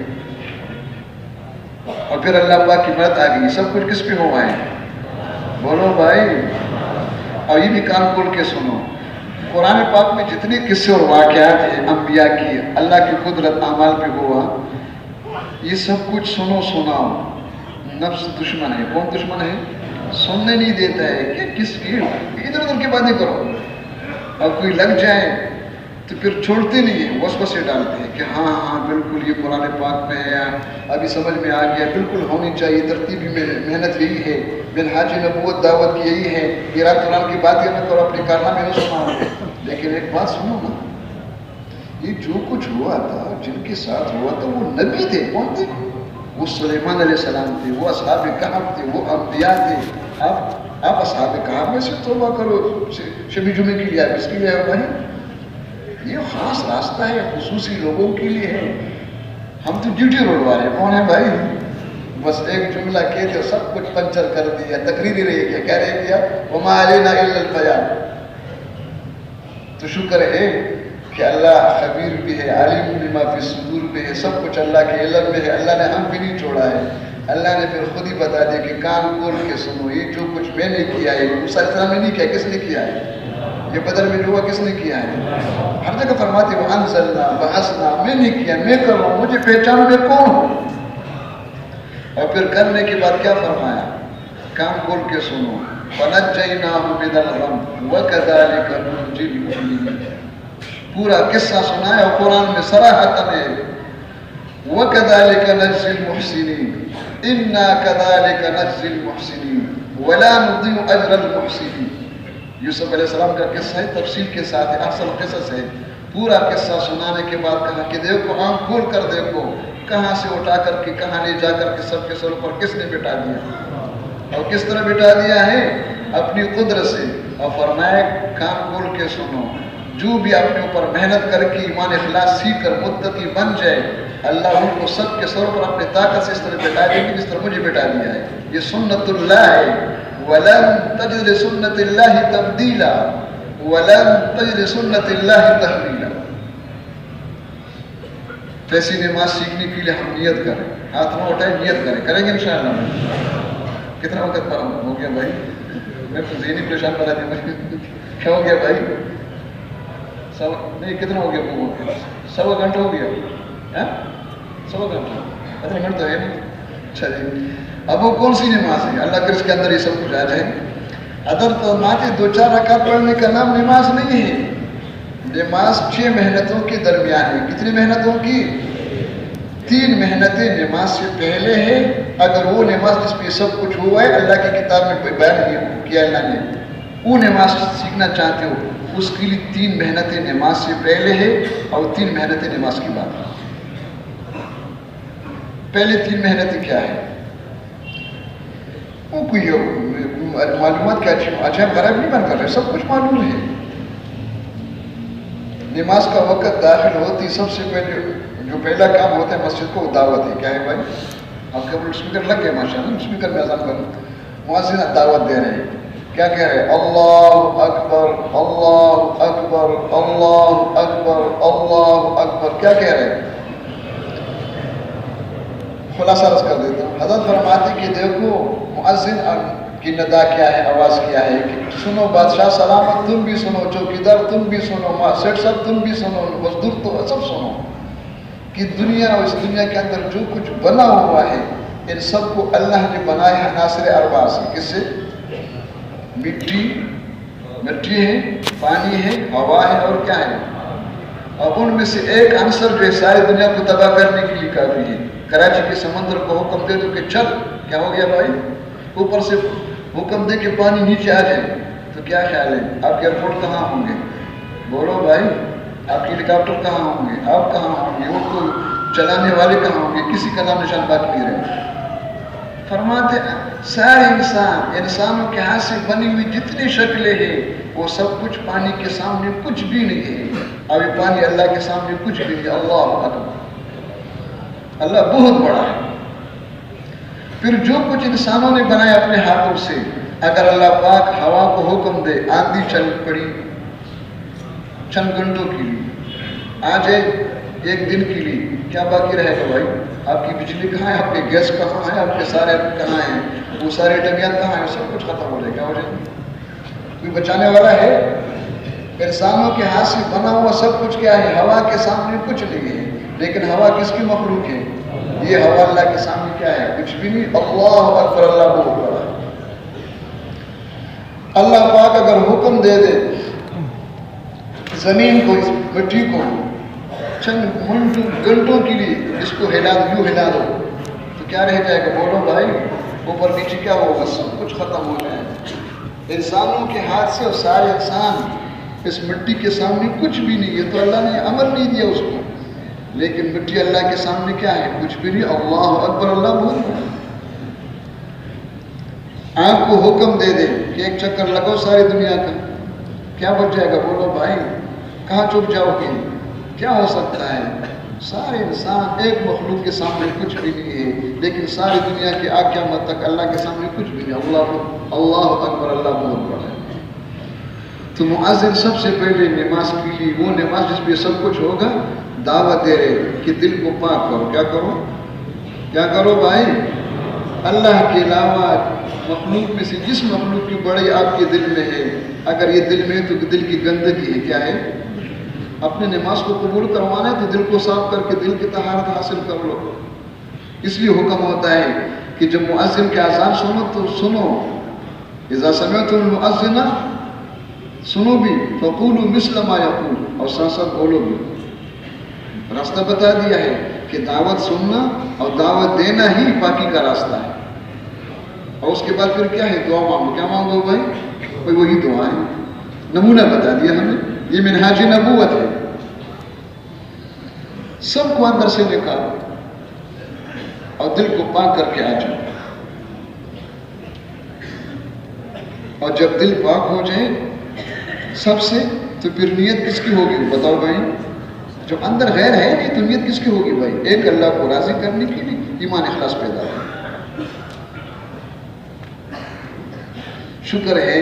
Speaker 1: اور پھر اللہ پاک کی مدد آ گئی. سب کچھ کس پہ ہوا ہے بولو بھائی؟ اور یہ بھی کان کھول کے سنو، قرآن پاک میں جتنے قصے اور واقعات ہیں انبیاء کی، اللہ کی قدرت اعمال پہ ہوا، یہ سب کچھ سنو سناؤ. نفس دشمن ہے. کون دشمن ہے؟ سننے نہیں دیتا ہے. کہ کس کی ادھر ادھر کی باتیں کرو، اور کوئی لگ جائے تو پھر چھوڑتے نہیں ہیں، وسوسے ڈالتے ہیں کہ ہاں ہاں بالکل یہ قرآن پاک میں ہے، ابھی سمجھ میں آ گیا، بالکل ہونی چاہیے، ترتیبی میں محنت یہی ہے، منہاج نبوت دعوت کی یہی ہے، یہ رات قرآن کی باتیں نہ کرو، اپنے کارنامے نہ سناؤ. لیکن ایک بات سنو نا، یہ جو کچھ ہوا تھا، جن کے ساتھ ہوا تھا، وہ نبی تھے. کون تھے؟ وہ سلیمان علیہ السلام تھے، وہ اصحاب کہف تھے، وہ انبیاء تھے. آپ اصحاب کہف میں سے توبہ کرو شبی جمعے کے لیے. کس کے لیے ہے بھائی؟ یہ خاص راستہ ہے، خصوصی لوگوں کے لیے ہے. ہم تو ڈیوٹی روڈ والے. کون ہے بھائی؟ بس ایک جملہ کہتے اور سب کچھ پنچر کر دیا، تقریری رہی گیا. کیا رہ گیا؟ وما علینا الا البیان. تو شکر ہے کہ اللہ خبیر بھی ہے، عالم بما فی الصدور بھی ہے، سب کچھ اللہ کے علم میں ہے. اللہ نے ہم بھی نہیں چھوڑا ہے. اللہ نے پھر خود ہی بتا دیا کہ کان کھول کے سنو، یہ جو کچھ میں نے کیا ہے موسیٰ علیہ السلام نے نہیں کیا. کس نے کیا ہے؟ یہ بدر میں جو ہوا کس نے کیا ہے؟ ہر جگہ فرماتے وہ انزلنا بحثنا، میں نے کیا، میں کر رہا ہوں، مجھے پہچانو میں کون ہوں. اور پھر کرنے کے بعد کیا فرمایا؟ کان کھول کے سنو. فَنَجَّيْنَاهُ مِنَ الْغَمِّ وَكَذَلِكَ نُنْجِي الْمُؤْمِنِينَ. پورا قصہ سنایا اور قرآن میں صراحتاً ہے وَكَذَلِكَ نَجْزِي الْمُحْسِنِينَ إِنَّا كَذَلِكَ نَجْزِي الْمُحْسِنِينَ وَلَا نُضِيعُ أَجْرَ الْمُحْسِنِينَ. یوسف علیہ السلام کا قصہ ہے، تفصیل کے ساتھ ہے، اصل قصص ہے. پورا قصہ سنانے کے بعد کہا کہ دیکھو آنکھ کھول کر دیکھو کہاں سے اٹھا کر کے کہاں لے جا کر کے سب کے سر پر کس نے بٹھا دیا اور کس طرح بٹھا دیا ہے؟ اپنی قدرت سے. اور فرمایا کان کھول کے سنو، جو بھی اپنے اوپر محنت کر کے ایمان اخلاص سیکھ کر متقی بن جائے اللہ ان کو سب کے سروں پر اپنے طاقت سے اس طرح بٹھا دے گی جس طرح مجھے بٹھا دیا ہے. یہ سنت اللہ ہے. وَلَن تَجِدْ لِسُنَّتِ اللَّهِ تَبْدِيلًا وَلَن تَجِدْ لِسُنَّتِ اللَّهِ تَحْوِيلًا. ایسی نماز سیکھنے کے لیے ہم نیت کریں، ہاتھ نہ اٹھائیں، نیت کریں گے انشاءاللہ. کتنا وقت پر ہو گیا بھائی؟ میں تو ذہنی پریشان بنا دیا. کیا ہو گیا بھائی؟ نہیں کتنا ہو گیا؟ سوا گھنٹہ ہو گیا. سوا گھنٹہ اتنا گھنٹہ تو ہے نہیں. اچھا جی، اب وہ کون سی نماز ہے؟ اللہ کے اس کے اندر یہ سب کچھ آ جائے. ادر تو ماتے 2-4 رکعت پڑھنے کا نام نماز نہیں ہے. نماز 6 محنتوں کے درمیان ہے. کتنی محنتوں کی؟ 3 محنتیں نماز سے پہلے ہے. اگر وہ نماز جس پہ سب کچھ ہوا ہے اللہ کی کتاب میں بیان کیا اللہ نے، وہ نماز سیکھنا چاہتے ہو اس کے لیے 3 محنتیں نماز سے پہلے ہے اور 3 محنتیں نماز کی بعد. پہلے 3 محنتیں کیا ہے؟ وہ کوئی معلومات کا اچھا خراب نہیں بن کر رہے، سب کچھ معلوم ہے. نماز کا وقت داخل ہوتی سب سے پہلے جو پہلا کام ہوتا ہے مسجد کو دعوت ہے. کیا ہے بھائی؟ آپ کے اسپیکر لگ گئے ماشاء اللہ، اسپیکر میں اذان کروں. مؤذن دعوت دے رہے ہیں. کیا کہہ رہے ہیں؟ اللہ اکبر اللہ اکبر اللہ اکبر اللہ اکبر. کیا کہہ رہے ہیں؟ خلاصہ عرض کر دیتا ہوں. حضرت فرماتے کہ دیکھو مؤذن کی ندا کیا ہے، آواز کیا ہے کہ سنو بادشاہ سلامت تم بھی سنو، چوکیدار تم بھی سنو، سیٹ صاحب تم بھی سنو، مزدور تو سب سنو کہ دنیا اور اس دنیا کے اندر جو کچھ بنا ہوا ہے ان سب کو اللہ نے بنایا ہے عناصر اربع سے. کس سے؟ مٹی ہے، پانی ہے، ہوا ہے اور کیا ہے؟ اور ان میں سے ایک عنصر جو ہے ساری دنیا کو تباہ کرنے کے لیے کافی ہے. کراچی کے سمندر کو حکم دے دو کہ چل، کیا ہو گیا بھائی؟ اوپر سے حکم دے کہ پانی نیچے آ جائے تو کیا خیال ہے؟ آپ کے ایئرپورٹ کہاں ہوں گے؟ بولو بھائی، آپ کے ہیلی کاپٹر کہاں ہوں گے؟ آپ کہاں ہوں گے؟ ان کو چلانے والے کہاں ہوں گے؟ کسی کا نام نشان باقی نہیں رہے. فرماتے سارے انسانوں کے ہاتھ سے بنی ہوئی جتنی شکلیں ہیں وہ سب کچھ پانی کے سامنے کچھ بھی نہیں ہے. ابھی پانی اللہ کے سامنے کچھ بھی نہیں ہے. اللہ اکبر، اللہ بہت بڑا ہے. پھر جو کچھ انسانوں نے بنایا اپنے ہاتھوں سے، اگر اللہ پاک ہوا کو حکم دے آندھی چل پڑی چند گھنٹوں کے لیے، آ جائے 1 دن کے لیے، کیا باقی رہے گا بھائی؟ آپ کی بجلی کہاں ہے؟ آپ کے گیس کہاں ہے؟ آپ کے سارے کہاں ہیں؟ وہ سارے ڈبیاں کہاں ہیں؟ سب کچھ ختم ہو جائے. کیا ہو جائے؟ کوئی بچانے والا ہے؟ انسانوں کے ہاتھ سے بنا ہوا سب کچھ کیا ہے؟ ہوا کے سامنے کچھ نہیں ہے. لیکن ہوا کس کی مخلوق ہے؟ یہ ہوا اللہ کے سامنے کیا ہے؟ کچھ بھی نہیں. اللہ اکبر، اللہ بہت بڑا ہے. اللہ پاک اگر حکم دے دے زمین کو، اس مٹی کو چند گھنٹوں کے لیے اس کو ہلا دو، یوں ہلا دو تو کیا رہ جائے گا؟ بولو بھائی، اوپر نیچے کیا ہوگا؟ سب کچھ ختم ہو جائے گا. انسانوں کے ہاتھ سے اور سارے انسان اس مٹی کے سامنے کچھ بھی نہیں. یہ تو اللہ نے عمل نہیں دیا اس کو، لیکن مٹی اللہ کے سامنے کیا ہے؟ کچھ بھی نہیں. اللہ اکبر، اللہ بہت بڑا. آنکھ کو حکم دے دے کہ ایک چکر لگو ساری دنیا کا، کیا بچ جائے گا؟ بولو بھائی، کہاں چھپ جاؤ گے؟ کیا ہو سکتا ہے؟ سارے انسان ایک مخلوق کے سامنے کچھ بھی نہیں ہے، لیکن ساری دنیا کے قیامت تک اللہ کے سامنے کچھ بھی نہیں. اللہ اکبر، اللہ بہت بڑا ہے. تو مؤذن سب سے پہلے نماز کے لیے، وہ نماز جس پہ سب کچھ ہوگا، دعوت دے رہے کہ دل کو پاک کرو. کیا کرو؟ کیا کرو بھائی؟ اللہ کے علاوہ مخلوق میں سے جس مخلوق کی بڑائی آپ کے دل میں ہے، اگر یہ دل میں ہے تو دل کی گندگی ہے، کیا ہے؟ اپنے نماز کو قبول کروانا ہے تو دل کو صاف کر کے دل کی طہارت حاصل کر لو۔ اس لیے حکم ہوتا ہے کہ جب مؤذن کے اذان سنو تو سنو، اذا سمعتم المؤذن سنو بھی، فقولوا مثل ما یقول، اور ساتھ ساتھ بولو بھی۔ راستہ بتا دیا ہے کہ دعوت سننا اور دعوت دینا ہی پاکی کا راستہ ہے۔ اور اس کے بعد پھر کیا ہے؟ دعا مانگو۔ کیا مانگو بھائی؟ وہی دعا ہے، نمونہ بتا دیا ہمیں، یہ منہاج نبوت ہے۔ سب کو اندر سے نکالو اور دل کو پاک کر کے آ جاؤ، اور جب دل پاک ہو جائے سب سے، تو پھر نیت کس کی ہوگی بتاؤ بھائی؟ جو اندر غیر ہے نہیں تو نیت کس کی ہوگی بھائی؟ ایک اللہ کو راضی کرنے کے لیے ایمان اخلاص پیدا ہو۔ شکر ہے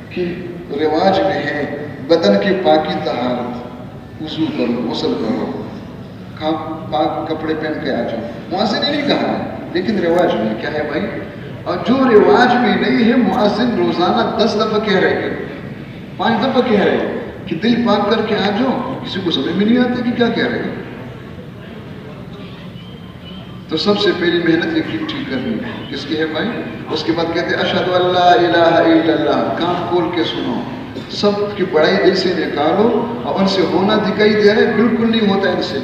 Speaker 1: کہ رواج میں ہے بدن کی پاکی طہارت، وضو کرو، غسل کرو، پاک کپڑے پہن کے آ جاؤ۔ مؤذن نے نہیں کہا ہے، لیکن رواج میں کیا ہے بھائی؟ اور جو رواج میں نہیں ہے، مؤذن روزانہ 10 دفعہ کہہ رہے ہیں، 5 دفعہ کہہ رہے ہیں کہ دل پاک کر کے آ جاؤ۔ کسی کو سمجھ میں نہیں آتی کہ کیا کہہ رہے ہیں۔ تو سب سے پہلی محنت یقین ٹھیک کرنی ہے، کس کی ہے بھائی؟ اس کے بعد کہتے ہیں اشہد ان لا الہ الا اللہ، کان کھول کے سنو، سب کی بڑائی دل سے نکالو، اور ان سے ہونا دکھائی دے رہا ہے، بالکل نہیں ہوتا ان سے،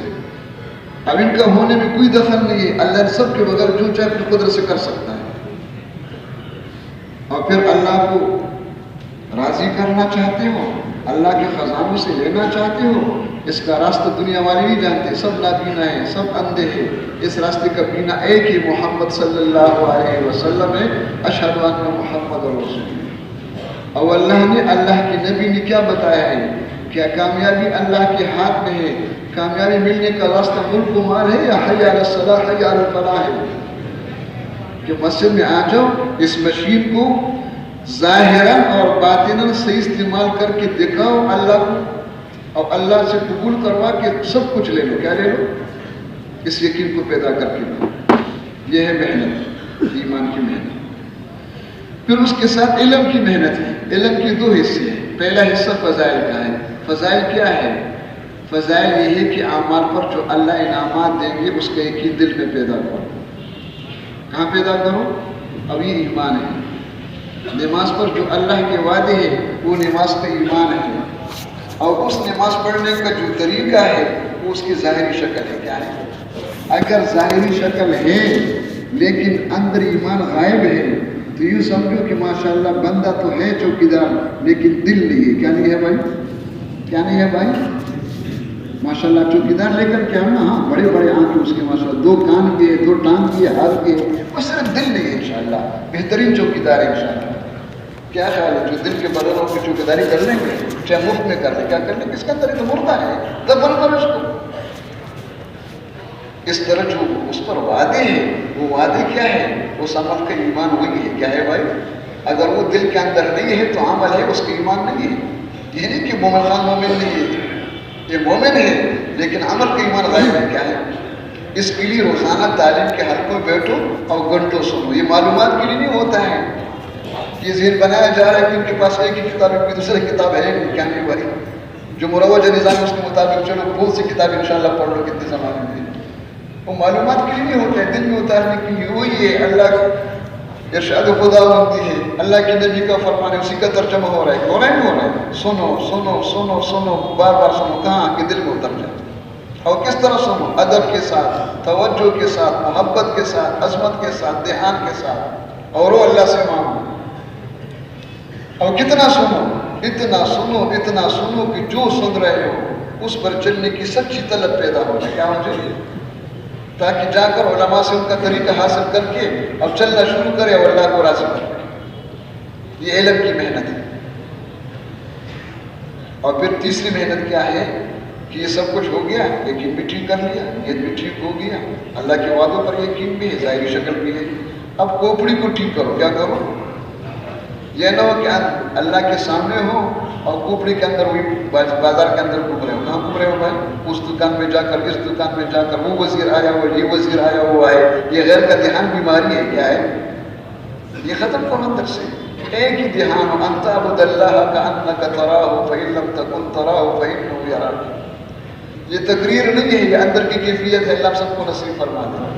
Speaker 1: اب ان کا ہونے میں کوئی دخل نہیں ہے، اللہ نے سب کے بغیر جو چاہے اپنی قدرت سے کر سکتا ہے۔ اور پھر اللہ کو راضی کرنا چاہتے ہو، اللہ کے خزانوں سے لینا چاہتے ہو، اس کا راستہ دنیا والے نہیں جانتے، سب نابینا ہیں، سب اندھے ہیں۔ اس راستے کا بینا ایک ہی محمد صلی اللہ علیہ وسلم ہے، اشہد ان محمد رسول اللہ۔ اور اللہ کے نبی نے کیا بتایا ہے؟ کیا کامیابی اللہ کے ہاتھ میں ہے؟ کامیابی ملنے کا راستہ ملک و مال ہے یا حی علی الصلاح حی علی الفلاح ہے؟ کہ مسجد میں آ جاؤ، اس مشین کو ظاہراً اور باطناً صحیح استعمال کر کے دکھاؤ اللہ کو، اور اللہ سے قبول کروا کے سب کچھ لے لو۔ کیا لے لو؟ اس یقین کو پیدا کر کے لو۔ یہ ہے محنت، ایمان کی محنت۔ پھر اس کے ساتھ علم کی محنت ہے۔ علم کے 2 حصے ہیں۔ پہلا حصہ فضائل کا ہے۔ فضائل کیا ہے؟ فضائل یہ ہے کہ اعمال پر جو اللہ انعامات دیں گے اس کا یقین دل میں پیدا کرو۔ کہاں پیدا کرو؟ اب یہ ایمان ہے۔ نماز پر جو اللہ کے وعدے ہیں وہ نماز کا ایمان ہے، اور اس نماز پڑھنے کا جو طریقہ ہے وہ اس کی ظاہری شکل ہے۔ کیا ہے؟ اگر ظاہری شکل ہے لیکن اندر ایمان غائب ہے تو یوں سمجھو کہ ماشاءاللہ بندہ تو ہے چوکیدار لیکن دل نہیں ہے۔ کیا نہیں ہے بھائی؟ کیا نہیں ہے بھائی؟ ماشاءاللہ چوکیدار لے کر کیا نا، ہاں بڑے بڑے آنکھیں اس کے ماشاءاللہ، 2 کان کے، 2 ٹانگ کے، ہاتھ کے، وہ صرف دل نہیں ہے انشاءاللہ۔ بہترین چوکیدار ہے انشاءاللہ۔ کیا خیال ہے؟ جو دل کے بغیر ہو کے چوکیداری کر لیں گے، چاہے مفت میں کر لیں، کیا کر لیں؟ کس کا طریقہ مردہ ہے، دفن کرو اس کو۔ اس طرح جو اس پر وعدے ہیں، وہ وعدے کیا ہے؟ اس عمل کا ایمان وہی ہے۔ کیا ہے بھائی؟ اگر وہ دل کے اندر نہیں ہے تو عمل ہے، اس کا ایمان نہیں ہے۔ یہ نہیں کہ مومن خان مومن نہیں ہے، یہ مومن ہے لیکن عمل کا ایمان غائب ہے۔ کیا ہے؟ اس کے لیے روزانہ تعلیم کے حلقوں میں بیٹھو اور گھنٹوں سنو۔ یہ معلومات کے لیے نہیں ہوتا ہے، یہ ذہن بنایا جا رہا ہے کہ ان کے پاس ایک ہی کتاب ہے، کوئی دوسری کتاب ہے نہیں۔ کیا نہیں بھائی؟ جو مروجہ نظام ہے اس کے مطابق چلو بہت سی کتاب انشاءاللہ پڑھ لو کتنے زمانے میں۔ وہ معلومات کے لیے نہیں ہوتا ہے، دل میں اتارنے کے لیے۔ وہی ہے اللہ ارشاد خدا ہوتی ہے، اللہ کے نبی کا فرمان ہے، اسی کا ترجمہ ہو رہا ہے، ہو رہا ہے نہیں ہو رہا ہے؟ سنو سنو سنو سنو، بار بار سنو، کہاں کہ دل میں اتر جائے۔ اور کس طرح سنو؟ ادب کے ساتھ، توجہ کے ساتھ، محبت کے ساتھ، عظمت کے ساتھ، دھیان کے ساتھ، اور وہ اللہ سے مانگو۔ اور کتنا سنو؟ اتنا سنو، اتنا سنو کہ جو سن رہے ہو اس پر چلنے کی سچی طلب پیدا ہو جائے۔ کیا ہو جائے؟ تاکہ جا کر علماء سے ان کا طریقہ حاصل کر کے اب چلنا شروع کرے اور اللہ کو راضی کرے۔ یہ علم کی محنت ہے۔ اور پھر تیسری محنت کیا ہے کہ یہ سب کچھ ہو گیا، یقین بھی ٹھیک کر لیا، یہ بھی ٹھیک ہو گیا، اللہ کے وعدوں پر یقین بھی ہے، ظاہری شکل بھی ہے، اب کھوپڑی کو ٹھیک کرو۔ کیا کرو؟ یہ نہ ہو کہ اللہ کے سامنے ہو اور کوپڑی کے اندر ہوئی بازار کے اندر گھوم رہے ہو. کہاں گھوم رہے ہو بھائی؟ اس دکان میں جا کر، اس دکان میں جا کر، وہ وزیر آیا ہوا، یہ وزیر آیا ہوا ہے. یہ غیر کا دھیان بیماری ہے. کیا ہے یہ؟ ختم کرو اندر سے. ایک ہی دھیان ہو، ان تعبد اللہ کأنک تراہ فإن لم تکن تراہ فإنہ یراک. یہ تقریر نہیں ہے، یہ اندر کی کیفیت ہے. اللہ سب کو نصیب فرما دے.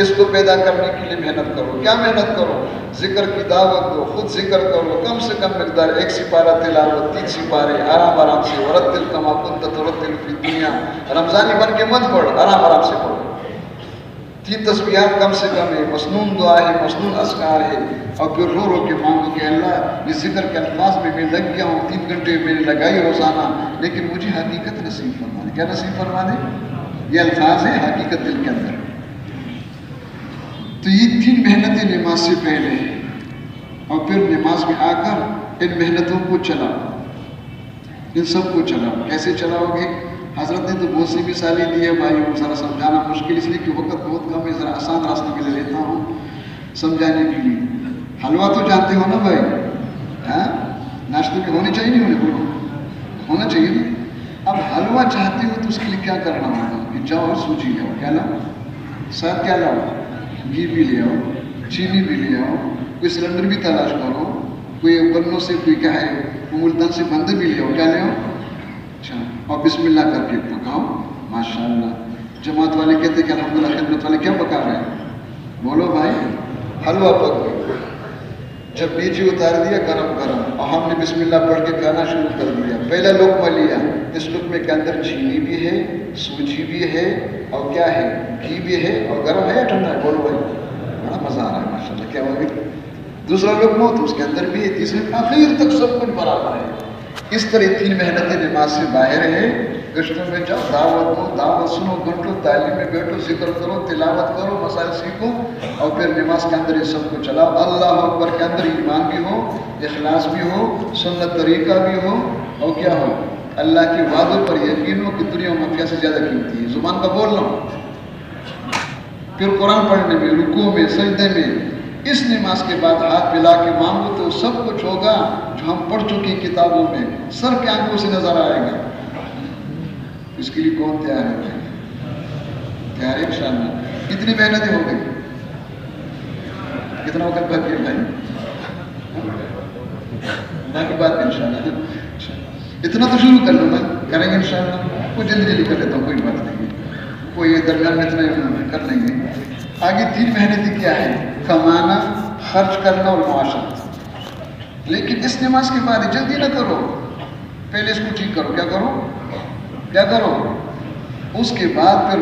Speaker 1: اس کو پیدا کرنے کے لیے محنت کرو. کیا محنت کرو؟ ذکر کی دعوت دو، خود ذکر کرو. کم سے کم مقدار 1 سپارہ تلاوت، 3 سپارے آرام آرام سے. ورتل کما کنت ترتل فی الدنیا. رمضانی بن کے مت پڑھ، آرام آرام سے پڑھو. 3 تسبیحات کم سے کم ہے، مسنون دعا ہے، مسنون اذکار ہے. اور پھر رو رو کے مانگو کہ اللہ یہ ذکر کے الفاظ میں میں لگ گیا ہوں، 3 گھنٹے میں نے لگائی روزانہ، لیکن مجھے حقیقت نصیب فرما دے. کیا نصیب فرما دے؟ یہ الفاظ ہیں حقیقت دل کے اندر. تو یہ 3 محنتیں نماز سے پہلے ہیں. اور پھر نماز میں آ کر ان محنتوں کو چلاؤ، ان سب کو چلاؤ. کیسے چلاؤ گے؟ حضرت نے تو بہت سی مثالیں دی ہے بھائی. وہ ذرا سمجھانا مشکل اس لیے کہ وقت بہت کم ہے، ذرا آسان راستہ میں لے لیتا ہوں سمجھانے کے لیے. حلوہ تو جانتے ہو نا بھائی؟ ہاں، ناشتے میں ہونی چاہیے نہیں؟ بولو ہونا چاہیے نا. اب حلوہ چاہتے ہو تو اس کے لیے کیا کرنا ہوگا کہ جاؤ اور سوجی لاؤ. کیا لاؤ؟ ساتھ کیا لاؤ؟ گھی بھی لے آؤ، چینی بھی لے آؤ، کوئی سلنڈر بھی تلاش کرو، کوئی برنوں سے کوئی کیا ہے ملتان سے بندے بھی لے آؤ. کیا لے آؤ؟ اچھا. اور بسم اللہ کر کے پکاؤ. ماشاء اللہ. جماعت والے کہتے ہیں کہ الحمدللہ. خدمت والے کیا پکا رہے ہیں؟ بولو بھائی. حلوہ پک گیا. جب نیچے اتار دیا گرم گرم، اور ہم نے بسم اللہ پڑھ کے کھانا شروع کر دیا. پہلا لقمہ لیا. اس لقمے کے اندر چینی بھی ہے، سوجی بھی ہے، اور کیا ہے؟ گھی بھی ہے. اور گرم ہے یا ٹھنڈا ہے؟ بولو بھائی. بڑا مزہ آ رہا ہے ماشاء اللہ. کیا ہوگا؟ دوسرا لقمہ تو اس کے اندر بھی ہے. تیسرے آخر تک سب کچھ برابر ہے. اس طرح 3 محنتیں نماز سے باہر ہے. گشتوں میں جاؤ، دعوت دو، دعوت سنو، گھنٹوں تعلیم میں بیٹھو، ذکر کرو، تلاوت کرو، مسائل سیکھو. اور پھر نماز کے اندر یہ سب کو چلاؤ. اللہ اکبر کے اندر ایمان بھی ہو، اخلاص بھی ہو، سنت طریقہ بھی ہو، اور کیا ہو؟ اللہ کے وعدوں پر یقین ہو کہ دنیا و مافیا سے زیادہ قیمتی ہے. زبان کا بولنا. پھر قرآن پڑھنے میں، رکوع میں، سجدے میں. اس نماز کے بعد ہاتھ ملا کے مانگو تو سب کچھ ہوگا جو ہم پڑھ چکے کتابوں میں، سر کے آنکھوں سے نظر آئے گا. اس کے لیے کون تیار ہے؟ تیار ہے انشاءاللہ. اتنی محنتیں ہو گئی. کتنا وقت بھر گیا بھائی؟ اللہ کی بات انشاءاللہ. اتنا تو شروع کر لوں میں، کریں گے انشاءاللہ. کوئی جلدی جلدی کر لیتا ہوں، کوئی بات نہیں. کوئی درمیان میں اتنا کر لیں گے. آگے 3 محنتیں کیا ہے؟ کمانا، خرچ کرنا اور معاشرت. لیکن اس نماز کے بعد جلدی نہ کرو. پہلے اس کو ٹھیک کرو. کیا کرو؟ کیا کرو؟ اس کے بعد پھر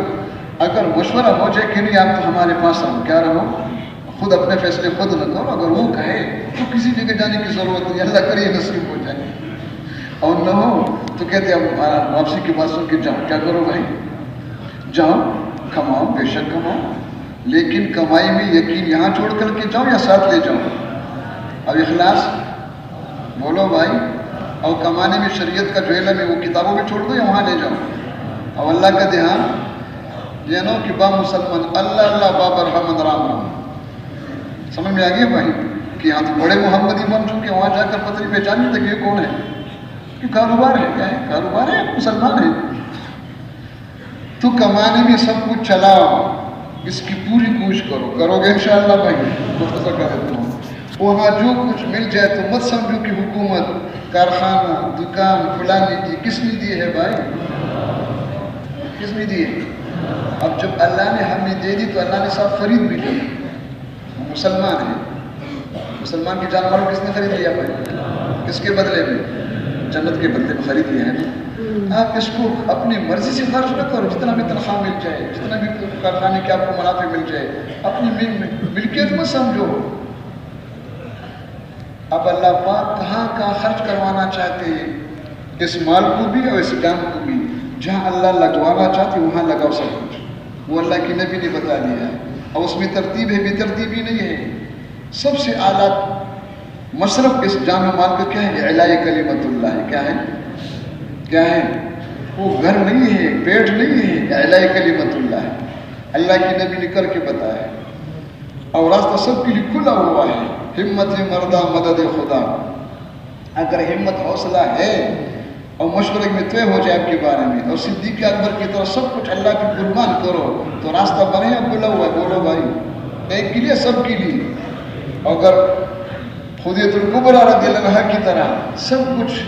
Speaker 1: اگر مشورہ ہو جائے کہ نہیں آپ تو ہمارے پاس آؤ، کیا رہو، خود اپنے فیصلے خود نہ کرو. اگر وہ کہے تو کسی جگہ جانے کی ضرورت نہیں. اللہ کرے نصیب ہو جائے. اور نہ ہو تو کہتے اب واپسی کی بات سن کے جاؤ. کیا کرو بھائی؟ جاؤ، کماؤ، بے شک کماؤ، لیکن کمائی میں یقین یہاں چھوڑ کر کے جاؤ یا ساتھ لے جاؤ. اب اخلاص بولو بھائی. اور کمانے میں شریعت کا جو علم ہے وہ کتابوں میں چھوڑ دو یا وہاں لے جاؤ. اور اللہ کا دھیان یہ نہ ہو کہ با مسلمان اللہ اللہ بابر رحمن رام رام. سمجھ میں آ گیا بھائی کہ یہاں تو بڑے محمدی بن چکے، وہاں جا کر پتہ نہیں پہچان نہیں تک یہ کون ہے. کہ کاروبار ہے. کیا ہے؟ کاروبار ہے. مسلمان ہے. تو کمانے میں سب کچھ چلاؤ، اس کی پوری کوشش کرو. کرو گے انشاءاللہ بھائی؟ مختصر کر دیتا ہوں. وہاں جو کچھ مل جائے تو مت سمجھو کہ حکومت، کارخانہ، دکان فلانی دی. کس نے دی ہے بھائی؟ کس نے دی ہے؟ اب جب اللہ نے ہمیں دے دی تو اللہ نے صاحب خرید بھی لی. مسلمان ہے. مسلمان کی جان مال کس نے خرید لیا بھائی؟ کس کے بدلے میں؟ جنت کے بدلے میں خرید لیا ہے نا. آپ اس کو اپنی مرضی سے خرچ نہ کرو. جتنا بھی تنخواہ مل جائے، جتنا بھی کارخانے کے آپ کو منافع مل جائے، اپنی ملکیت مت سمجھو. اب اللہ پاک کہاں کہاں خرچ کروانا چاہتے ہیں، اس مال کو بھی اور اس کام کو بھی. جہاں اللہ لگوانا چاہتے وہاں لگاؤ سب کچھ. وہ اللہ کی نبی نے بتا دیا ہے. اور اس میں ترتیب ہے، بے ترتیبی نہیں ہے. سب سے اعلیٰ مصرف اس جان و مال کا کیا ہے؟ اعلاء کلمت اللہ ہے. کیا ہے؟ کیا ہے؟ وہ گھر نہیں ہے، پیٹ نہیں ہے، اعلاء کلمت اللہ ہے. اللہ کی نبی نے کر کے بتایا. اور راستہ سب کے لیے کھلا ہوا ہے. ہمت مردہ مدد خدا. اگر ہمت حوصلہ ہے اور مشورے میں طے ہو جائے آپ کے بارے میں اور صدیق اکبر کی طرح سب کچھ اللہ کی قربان کرو تو راستہ بنے. اب بلا ہوا ہے, بولو بھائی, ایک کے لیے سب کے لیے. اگر خدیجہ الکبریٰ رضی اللہ عنہا کی طرح سب کچھ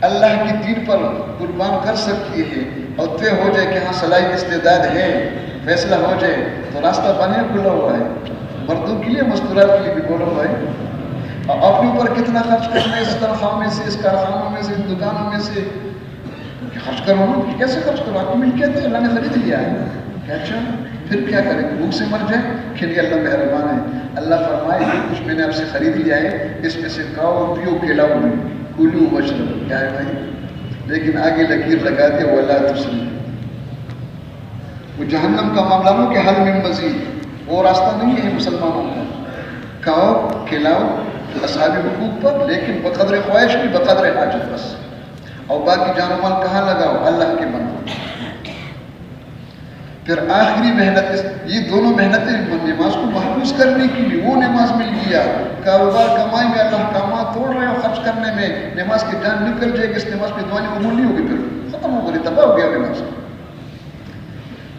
Speaker 1: اللہ کی دین پر قربان کر سکتی ہے اور طے ہو جائے کہ ہاں صلاحیت استعداد ہے, فیصلہ ہو جائے تو راستہ بنے. کھلا ہوا ہے مردوں کے لیے, مستورات کے لیے بھی. بولو بھائی, اپنے اوپر کتنا خرچ کرنا ہے اس تنخواہ میں سے, اس کارخانوں میں سے, اس دکانوں میں سے خرچ کرو نا. کیسے خرچ کرو؟ آپ کو ملکیت ہے, اللہ نے خرید لیا ہے. اچھا پھر کیا کریں, بھوک سے مر جائیں؟ کہ نہیں, اللہ مہربان ہے. اللہ فرمائے جو کچھ میں نے آپ سے خرید لیا ہے اس میں سے کھاؤ پیو کھلاؤ بھی, کلو واشربو. کیا ہے بھائی؟ لیکن آگے لکیر لگا دیا ولا تسرفوا. وہ جہنم کا معاملہ ہو کہ حل من مزید, وہ راستہ نہیں ہے مسلمانوں کا. کھاؤ کھلاؤ اصحاب حقوق پر, لیکن بقدر خواہش بھی, بقدر حاجت بس. اور باقی جان و مال کہاں لگاؤ؟ اللہ کے بندوں. پھر آخری محنت, یہ دونوں محنتیں نماز کو محفوظ کرنے کے لیے. وہ نماز مل گیا, کاروبار کمائی میں اللہ کامات توڑ رہے ہو خرچ کرنے میں, نماز کی جان نکل جائے گی, اس نماز پہ دعائیں قبول نہیں ہوگی, پھر ختم ہو گئی, تباہ ہو گیا نماز.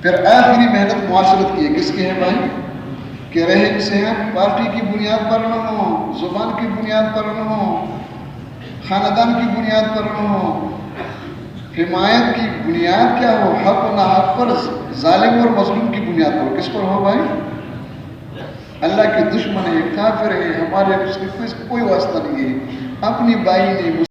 Speaker 1: پھر آخری محنت معاشرت کی ہے. کس کی ہے بھائی؟ کہ رہن سہن پارٹی کی بنیاد پر نہ ہو, زبان کی بنیاد پر نہ ہو, خاندان کی بنیاد پر نہ ہو. حمایت کی بنیاد کیا ہو؟ حق و ناحق پر, ظالم اور مظلوم کی بنیاد پر. کس پر ہو بھائی؟ اللہ کے دشمن ہے, کافر ہے, ہمارے اس کی کوئی واسطہ نہیں ہے. اپنی بائی نے